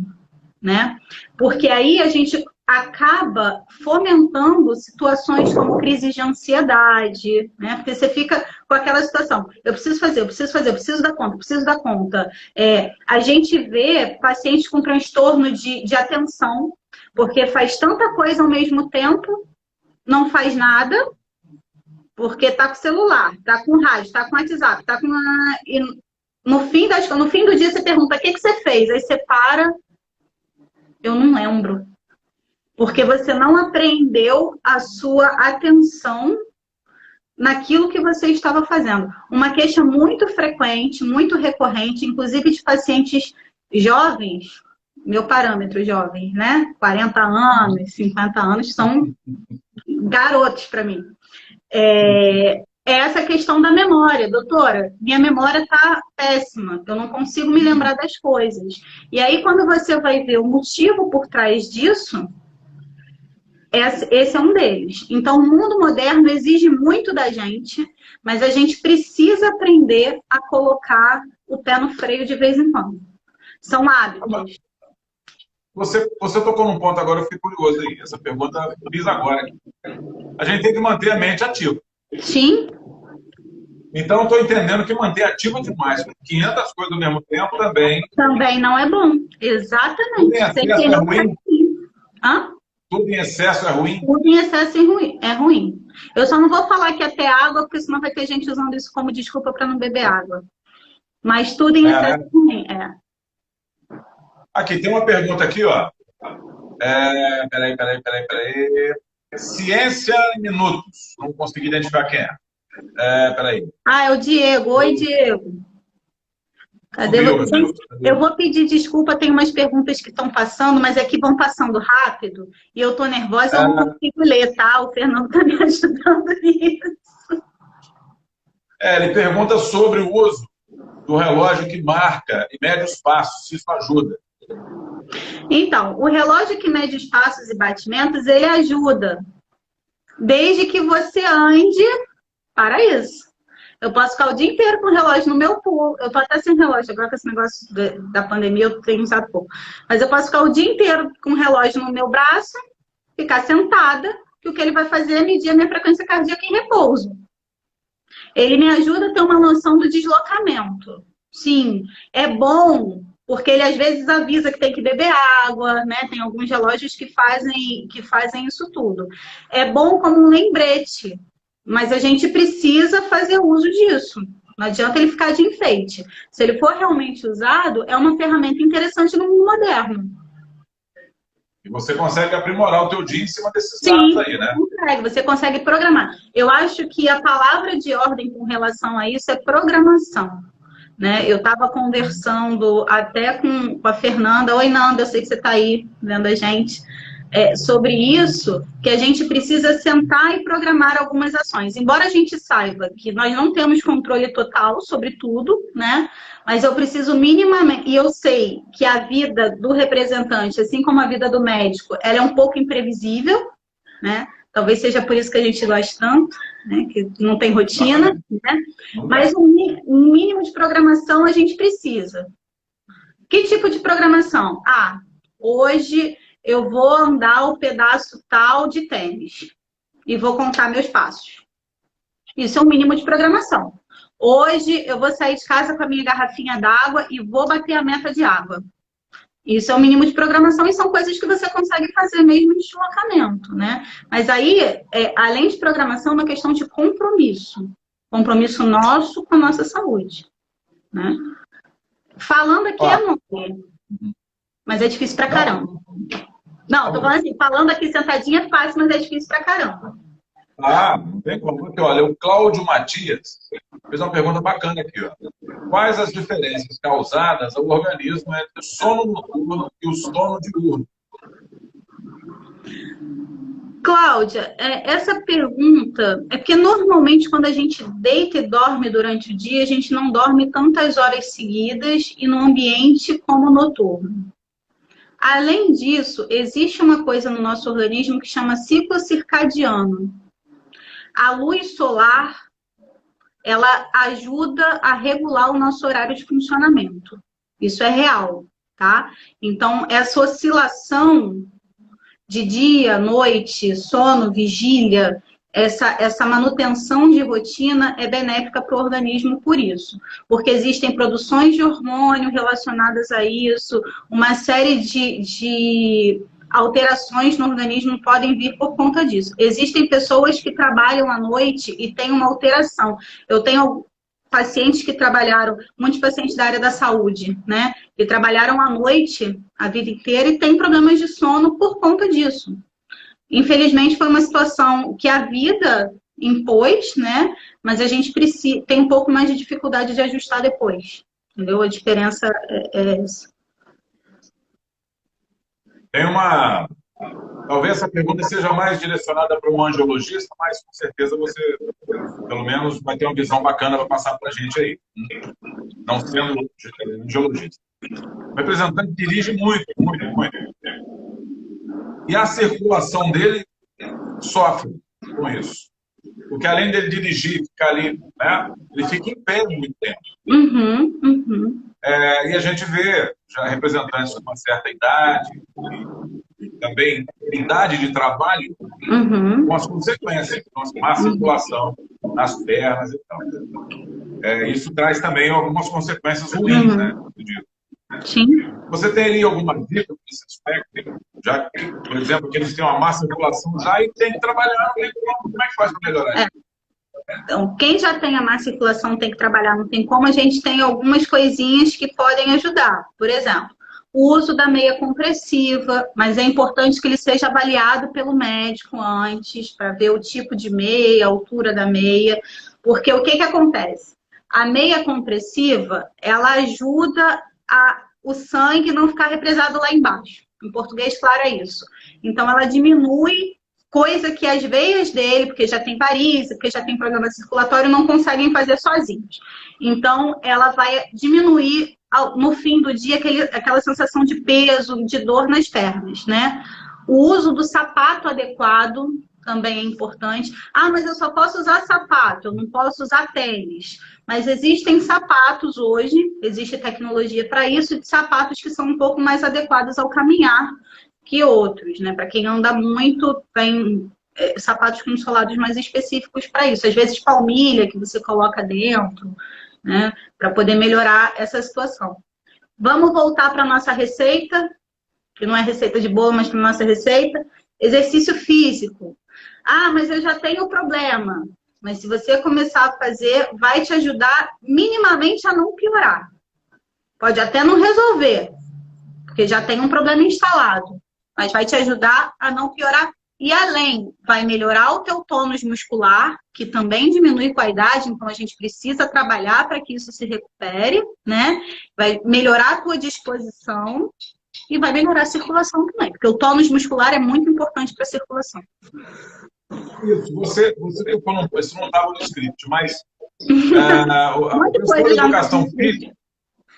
né? Porque aí a gente acaba fomentando situações como crise de ansiedade, né? Porque você fica com aquela situação, eu preciso fazer, eu preciso fazer, eu preciso dar conta, eu preciso dar conta. A gente vê pacientes com transtorno de atenção, porque faz tanta coisa ao mesmo tempo, não faz nada, porque tá com celular, tá com rádio, tá com WhatsApp, tá com... E no fim do dia você pergunta, o que você fez? Aí você para, eu não lembro. Porque você não aprendeu a sua atenção naquilo que você estava fazendo. Uma queixa muito frequente, muito recorrente, inclusive de pacientes jovens, meu parâmetro jovens, né? 40 anos, 50 anos, são garotos para mim. É essa questão da memória. Doutora, minha memória está péssima, eu não consigo me lembrar das coisas. E aí, quando você vai ver o motivo por trás disso, esse é um deles. Então, o mundo moderno exige muito da gente, mas a gente precisa aprender a colocar o pé no freio de vez em quando. São hábitos. Você tocou num ponto agora, eu fiquei curioso aí. Essa pergunta eu fiz agora. A gente tem que manter a mente ativa. Sim. Então, eu estou entendendo que manter ativa demais, com 500 coisas ao mesmo tempo, também... Também não é bom. Exatamente. Tudo em excesso é ruim? Hã? Tudo em excesso é ruim? Tudo em excesso é ruim. Eu só não vou falar que até água, porque senão vai ter gente usando isso como desculpa para não beber água. Mas tudo em excesso é ruim, Aqui, tem uma pergunta aqui, ó. Peraí. Ciência em minutos. Não consegui identificar quem é. Peraí. É o Diego. Oi, Diego. Cadê você? Eu vou pedir desculpa, tem umas perguntas que estão passando, mas é que vão passando rápido e eu tô nervosa, eu não consigo ler, tá? O Fernando tá me ajudando nisso. Ele pergunta sobre o uso do relógio que marca e mede os passos, se isso ajuda. Então, o relógio que mede os passos e batimentos, ele ajuda, desde que você ande para isso. Eu posso ficar o dia inteiro com o relógio no meu pulso. Eu tô até sem relógio, agora com esse negócio da pandemia eu tenho usado pouco. Mas eu posso ficar o dia inteiro com o relógio no meu braço, ficar sentada, que o que ele vai fazer é medir a minha frequência cardíaca em repouso. Ele me ajuda a ter uma noção do deslocamento. Sim, é bom, porque ele às vezes avisa que tem que beber água, né? Tem alguns relógios que fazem isso tudo. É bom como um lembrete. Mas a gente precisa fazer uso disso. Não adianta ele ficar de enfeite. Se ele for realmente usado, é uma ferramenta interessante no mundo moderno. E você consegue aprimorar o teu dia em cima desses dados aí, né? Você consegue programar. Eu acho que a palavra de ordem com relação a isso é programação. Né? Eu estava conversando até com a Fernanda. Oi, Nanda, eu sei que você está aí vendo a gente. Sobre isso, que a gente precisa sentar e programar algumas ações. Embora a gente saiba que nós não temos controle total sobre tudo, né? Mas eu preciso minimamente, e eu sei que a vida do representante, assim como a vida do médico, ela é um pouco imprevisível, né? Talvez seja por isso que a gente gosta tanto, né? Que não tem rotina, né? Mas um mínimo de programação a gente precisa. Que tipo de programação? Hoje eu vou andar o pedaço tal de tênis e vou contar meus passos. Isso é um mínimo de programação. Hoje eu vou sair de casa com a minha garrafinha d'água e vou bater a meta de água. Isso é o mínimo de programação e são coisas que você consegue fazer mesmo em deslocamento, né? Mas aí, além de programação, é uma questão de compromisso. Compromisso nosso com a nossa saúde, né? Falando aqui é mole, mas é difícil pra caramba. Não, tô falando assim, falando aqui sentadinha é fácil, mas é difícil pra caramba. Não tem como. Aqui, olha, o Cláudio Matias fez uma pergunta bacana aqui, ó. Quais as diferenças causadas ao organismo entre o sono noturno e o sono diurno? Cláudia, essa pergunta é porque normalmente quando a gente deita e dorme durante o dia, a gente não dorme tantas horas seguidas e num ambiente como noturno. Além disso, existe uma coisa no nosso organismo que chama ciclo circadiano. A luz solar, ela ajuda a regular o nosso horário de funcionamento. Isso é real, tá? Então, essa oscilação de dia, noite, sono, vigília, essa manutenção de rotina é benéfica para o organismo por isso. Porque existem produções de hormônio relacionadas a isso, uma série de alterações no organismo podem vir por conta disso. Existem pessoas que trabalham à noite e têm uma alteração. Eu tenho pacientes que trabalharam, muitos pacientes da área da saúde, né? Que trabalharam à noite a vida inteira e têm problemas de sono por conta disso. Infelizmente, foi uma situação que a vida impôs, né? Mas a gente tem um pouco mais de dificuldade de ajustar depois. Entendeu? A diferença é essa. Tem uma... Talvez essa pergunta seja mais direcionada para um angiologista, mas com certeza você, pelo menos, vai ter uma visão bacana para passar para a gente aí. Não sendo angiologista. O representante dirige muito, muito, muito. E a circulação dele sofre com isso. Porque além dele dirigir, ficar ali, né, ele fica em pé muito tempo. E a gente vê já representantes com uma certa idade, e também idade de trabalho, com as consequências, com a má circulação nas pernas e tal. Isso traz também algumas consequências ruins, né? Sim. Você teria alguma dica nesse aspecto? Já que, por exemplo, que eles têm uma má circulação já e tem que trabalhar, como é que faz para melhorar isso? Então, quem já tem a má circulação tem que trabalhar, não tem como, a gente tem algumas coisinhas que podem ajudar. Por exemplo, o uso da meia compressiva, mas é importante que ele seja avaliado pelo médico antes, para ver o tipo de meia, a altura da meia, porque o que acontece? A meia compressiva, ela ajuda o sangue não ficar represado lá embaixo. Em português, claro, é isso. Então, ela diminui, coisa que as veias dele, porque já tem varizes, porque já tem problema circulatório, não conseguem fazer sozinhos. Então, ela vai diminuir, no fim do dia, aquela sensação de peso, de dor nas pernas, né? O uso do sapato adequado também é importante. Mas eu só posso usar sapato, eu não posso usar tênis. Mas existem sapatos hoje, existe tecnologia para isso, de sapatos que são um pouco mais adequados ao caminhar que outros, né? Para quem anda muito, tem sapatos com solados mais específicos para isso. Às vezes palmilha que você coloca dentro, né? Para poder melhorar essa situação. Vamos voltar para a nossa receita, que não é receita de bolo, mas para a nossa receita. Exercício físico. Mas eu já tenho problema. Mas se você começar a fazer, vai te ajudar minimamente a não piorar. Pode até não resolver, porque já tem um problema instalado. Mas vai te ajudar a não piorar. E além, vai melhorar o teu tônus muscular, que também diminui com a idade, então a gente precisa trabalhar para que isso se recupere, né? Vai melhorar a tua disposição e vai melhorar a circulação também, porque o tônus muscular é muito importante para a circulação. Isso, você falou, isso não estava no script, mas o pessoal de educação física,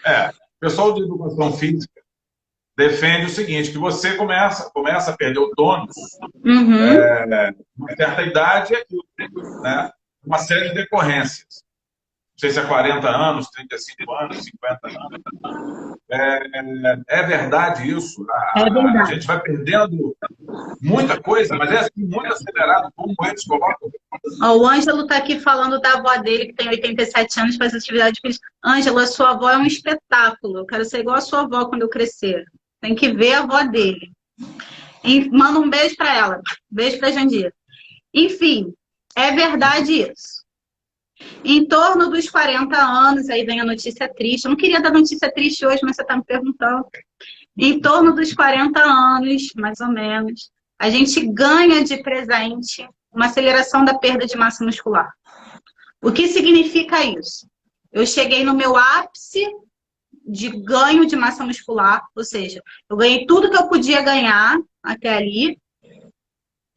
o pessoal de educação física defende o seguinte, que você começa a perder o tônus, uma certa idade, né, uma série de decorrências. Não sei se é 40 anos, 35 anos, 50 anos. É verdade isso? É verdade. A gente vai perdendo muita coisa, mas é assim, muito acelerado, como eles colocam. Ó, o Ângelo está aqui falando da avó dele, que tem 87 anos, faz atividade física. Ângelo, a sua avó é um espetáculo. Eu quero ser igual a sua avó quando eu crescer. Tem que ver a avó dele. Manda um beijo para ela. Beijo para a Jandira. Enfim, é verdade isso. Em torno dos 40 anos, aí vem a notícia triste. Eu não queria dar notícia triste hoje, mas você está me perguntando. Em torno dos 40 anos, mais ou menos, a gente ganha de presente uma aceleração da perda de massa muscular. O que significa isso? Eu cheguei no meu ápice de ganho de massa muscular, ou seja, eu ganhei tudo que eu podia ganhar até ali,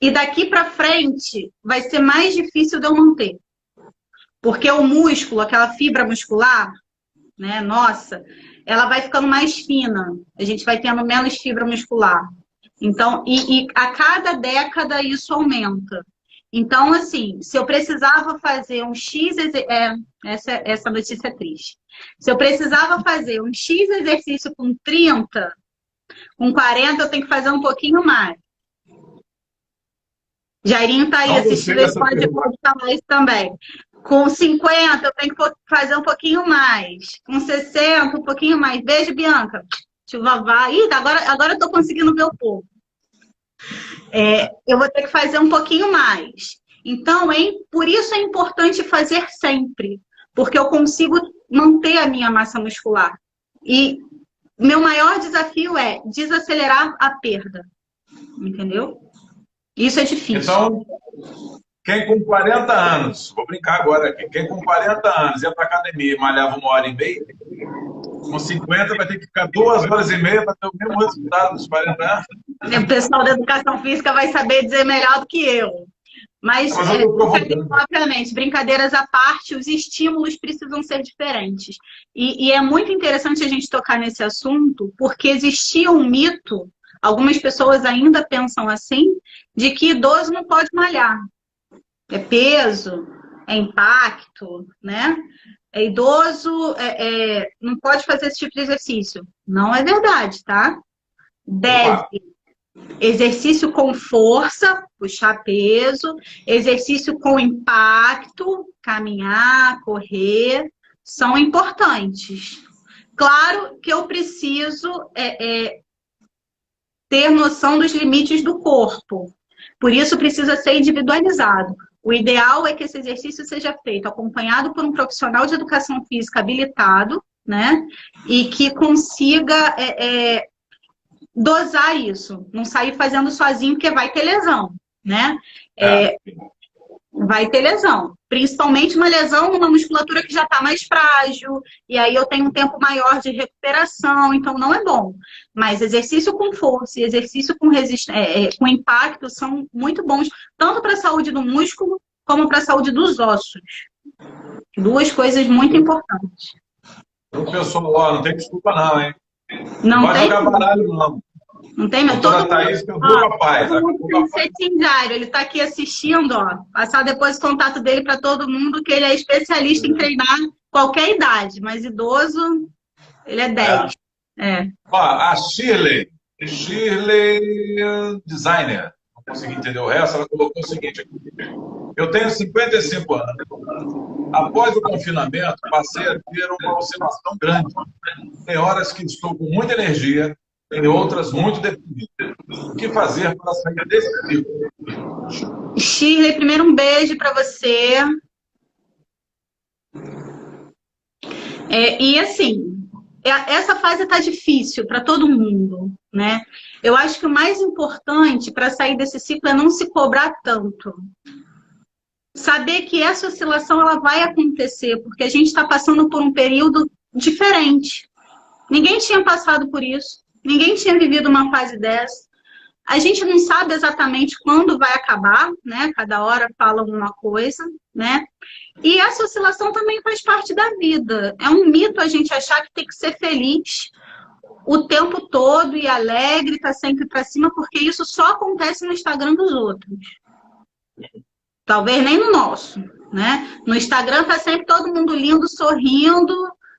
e daqui para frente vai ser mais difícil de eu manter. Porque o músculo, aquela fibra muscular, né, nossa, ela vai ficando mais fina. A gente vai tendo menos fibra muscular. Então, e a cada década isso aumenta. Então, assim, se eu precisava fazer um X... essa notícia é triste. Se eu precisava fazer um X exercício com 30, com 40 eu tenho que fazer um pouquinho mais. Jairinho tá aí assistindo, ele pode falar isso também. Com 50 eu tenho que fazer um pouquinho mais. Com 60, um pouquinho mais. Beijo, Bianca. Tio Vavá. Ih, agora eu tô conseguindo ver o povo. Eu vou ter que fazer um pouquinho mais. Então, por isso é importante fazer sempre. Porque eu consigo manter a minha massa muscular. E meu maior desafio é desacelerar a perda. Entendeu? Isso é difícil. Então, quem com 40 anos, vou brincar agora aqui, quem com 40 anos ia para academia e malhava 1h30, com 50 vai ter que ficar 2h30 para ter o mesmo resultado dos 40 anos. O pessoal da educação física vai saber dizer melhor do que eu. Mas obviamente, brincadeiras à parte, os estímulos precisam ser diferentes. E é muito interessante a gente tocar nesse assunto, porque existia um mito, algumas pessoas ainda pensam assim, de que idoso não pode malhar. É peso, é impacto, né? Idoso não pode fazer esse tipo de exercício. Não é verdade, tá? Deve. Exercício com força, puxar peso, exercício com impacto, caminhar, correr, são importantes. Claro que eu preciso ter noção dos limites do corpo. Por isso precisa ser individualizado. O ideal é que esse exercício seja feito acompanhado por um profissional de educação física habilitado, né? E que consiga dosar isso. Não sair fazendo sozinho, porque vai ter lesão, né? Vai ter lesão. Principalmente uma lesão numa musculatura que já está mais frágil, e aí eu tenho um tempo maior de recuperação, então não é bom. Mas exercício com força e exercício com impacto são muito bons, tanto para a saúde do músculo, como para a saúde dos ossos. Duas coisas muito importantes. O pessoal, não tem desculpa não, hein? Não vai tem jogar baralho, não. Não tem, meu. Todo mundo tem Cetinjário, ele está aqui assistindo, ó. Passar depois o contato dele para todo mundo, que ele é especialista em treinar qualquer idade, mas idoso, ele é 10. Ó, a Shirley Designer, não consegui entender o resto, ela colocou o seguinte aqui. Eu tenho 55 anos. Após o confinamento, passei a ter uma oscilação grande. Tem horas que estou com muita energia, tem outras muito deprimidas. O que fazer para sair desse ciclo? Shirley, primeiro um beijo para você. E assim, essa fase está difícil para todo mundo, né? Eu acho que o mais importante para sair desse ciclo é não se cobrar tanto. Saber que essa oscilação ela vai acontecer, porque a gente está passando por um período diferente. Ninguém tinha passado por isso. Ninguém tinha vivido uma fase dessa. A gente não sabe exatamente quando vai acabar, né? Cada hora fala alguma coisa, né? E essa oscilação também faz parte da vida. É um mito a gente achar que tem que ser feliz o tempo todo e alegre, tá sempre para cima, porque isso só acontece no Instagram dos outros. Talvez nem no nosso, né? No Instagram tá sempre todo mundo lindo, sorrindo,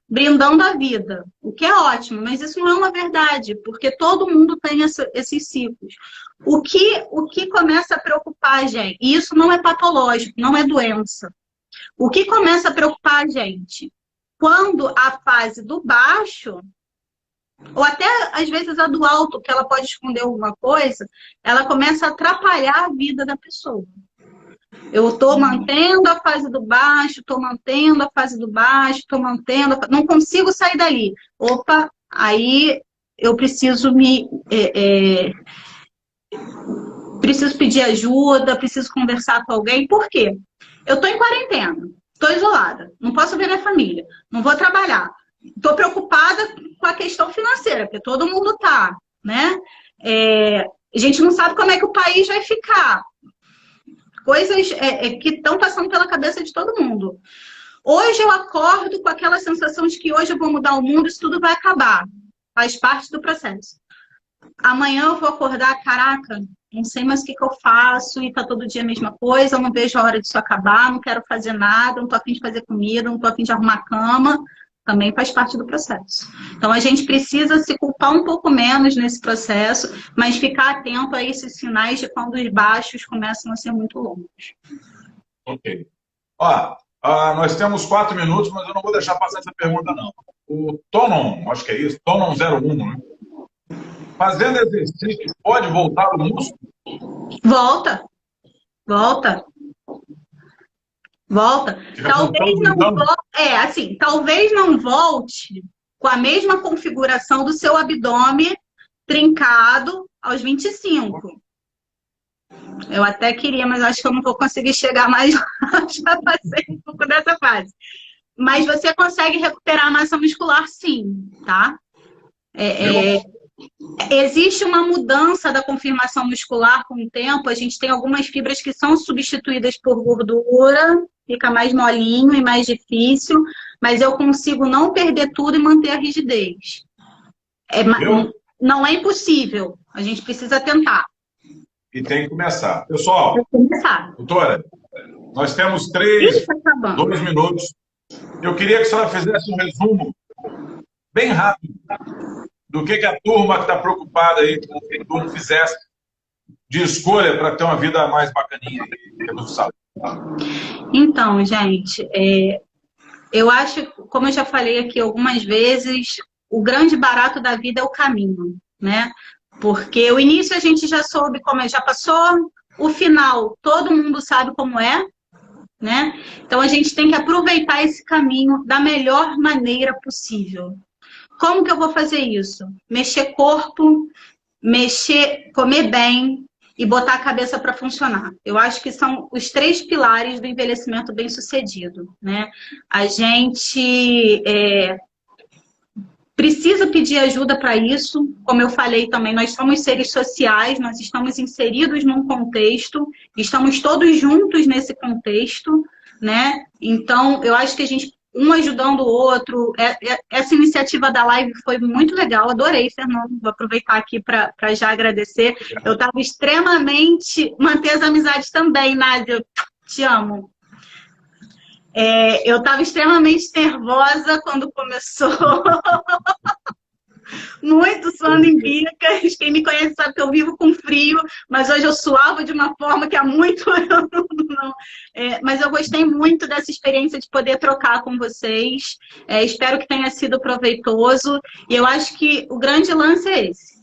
brindando a vida, o que é ótimo, mas isso não é uma verdade, porque todo mundo tem esses ciclos. O que começa a preocupar preocupar a gente. E isso não é patológico, não é doença. O que começa a preocupar a gente? Quando a fase do baixo, ou até às vezes a do alto, que ela pode esconder alguma coisa, ela começa a atrapalhar a vida da pessoa. Eu estou mantendo a fase do baixo, estou mantendo a fase do baixo, estou mantendo, não consigo sair dali. Opa, aí eu preciso preciso pedir ajuda, preciso conversar com alguém. Por quê? Eu estou em quarentena, estou isolada, não posso ver minha família, não vou trabalhar. Estou preocupada com a questão financeira, porque todo mundo está, né? A gente não sabe como é que o país vai ficar. Coisas que estão passando pela cabeça de todo mundo. Hoje eu acordo com aquela sensação de que hoje eu vou mudar o mundo, isso tudo vai acabar. Faz parte do processo. Amanhã eu vou acordar, caraca, não sei mais o que eu faço, e tá todo dia a mesma coisa, eu não vejo a hora disso acabar, não quero fazer nada, não tô a fim de fazer comida, não tô a fim de arrumar cama. Também faz parte do processo. Então, a gente precisa se culpar um pouco menos nesse processo, mas ficar atento a esses sinais de quando os baixos começam a ser muito longos. Ok. Ó, nós temos 4 minutos, mas eu não vou deixar passar essa pergunta, não. O Tonon, acho que é isso, Tonon01, né? Fazendo exercício, pode voltar o músculo? Volta. Volta. Volta. Talvez não volte, talvez não volte com a mesma configuração do seu abdômen trincado aos 25. Eu até queria, mas acho que eu não vou conseguir chegar mais lá. Já passei um pouco dessa fase. Mas você consegue recuperar a massa muscular, sim, tá? Existe uma mudança da conformação muscular com o tempo. A gente tem algumas fibras que são substituídas por gordura, fica mais molinho e mais difícil, mas eu consigo não perder tudo e manter a rigidez. Não é impossível, a gente precisa tentar. E tem que começar. Pessoal, doutora, nós temos 2 minutos. Eu queria que a senhora fizesse um resumo bem rápido do que a turma que está preocupada aí, com o que a turma fizesse de escolha para ter uma vida mais bacaninha em termos de saúde. Então, gente, eu acho, como eu já falei aqui algumas vezes, o grande barato da vida é o caminho, né? Porque o início a gente já soube como já passou, o final todo mundo sabe como é, né? Então a gente tem que aproveitar esse caminho da melhor maneira possível. Como que eu vou fazer isso? Mexer corpo, comer bem e botar a cabeça para funcionar. Eu acho que são os 3 pilares do envelhecimento bem-sucedido, né? A gente precisa pedir ajuda para isso. Como eu falei também, nós somos seres sociais, nós estamos inseridos num contexto, estamos todos juntos nesse contexto, né? Então, eu acho que a gente, um ajudando o outro, essa iniciativa da live foi muito legal, adorei, Fernando, vou aproveitar aqui para já agradecer. Eu estava extremamente, manter as amizades também, Nádia, te amo. Eu estava extremamente nervosa quando começou. Muito suando em bicas. Quem me conhece sabe que eu vivo com frio, mas hoje eu suava de uma forma que há muito eu não. Mas eu gostei muito dessa experiência de poder trocar com vocês. Espero que tenha sido proveitoso. E eu acho que o grande lance é esse: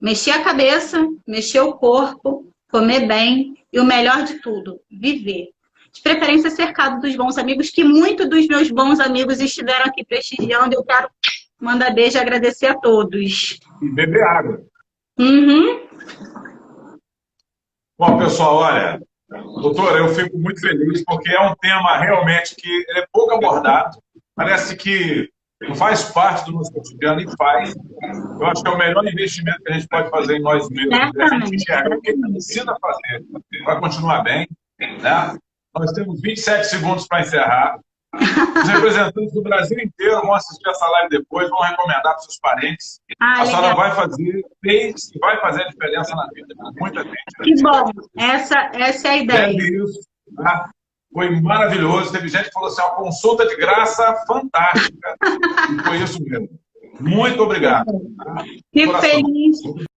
mexer a cabeça, mexer o corpo, comer bem e o melhor de tudo, viver. De preferência cercado dos bons amigos, que muitos dos meus bons amigos estiveram aqui prestigiando. Eu quero mandar beijo e agradecer a todos. E beber água. Uhum. Bom, pessoal, olha, doutora, eu fico muito feliz porque é um tema realmente que é pouco abordado. Parece que não faz parte do nosso cotidiano e faz. Eu acho que é o melhor investimento que a gente pode fazer em nós mesmos. A gente enxerga o que a gente precisa fazer para continuar bem, né? Nós temos 27 segundos para encerrar. Os representantes do Brasil inteiro vão assistir essa live depois, vão recomendar para os seus parentes. A senhora vai fazer, fez e vai fazer a diferença na vida de muita gente. Que bom, essa é a ideia. Isso, tá? Foi maravilhoso. Teve gente que falou assim, uma consulta de graça fantástica. E foi isso mesmo. Muito obrigado. Fico feliz.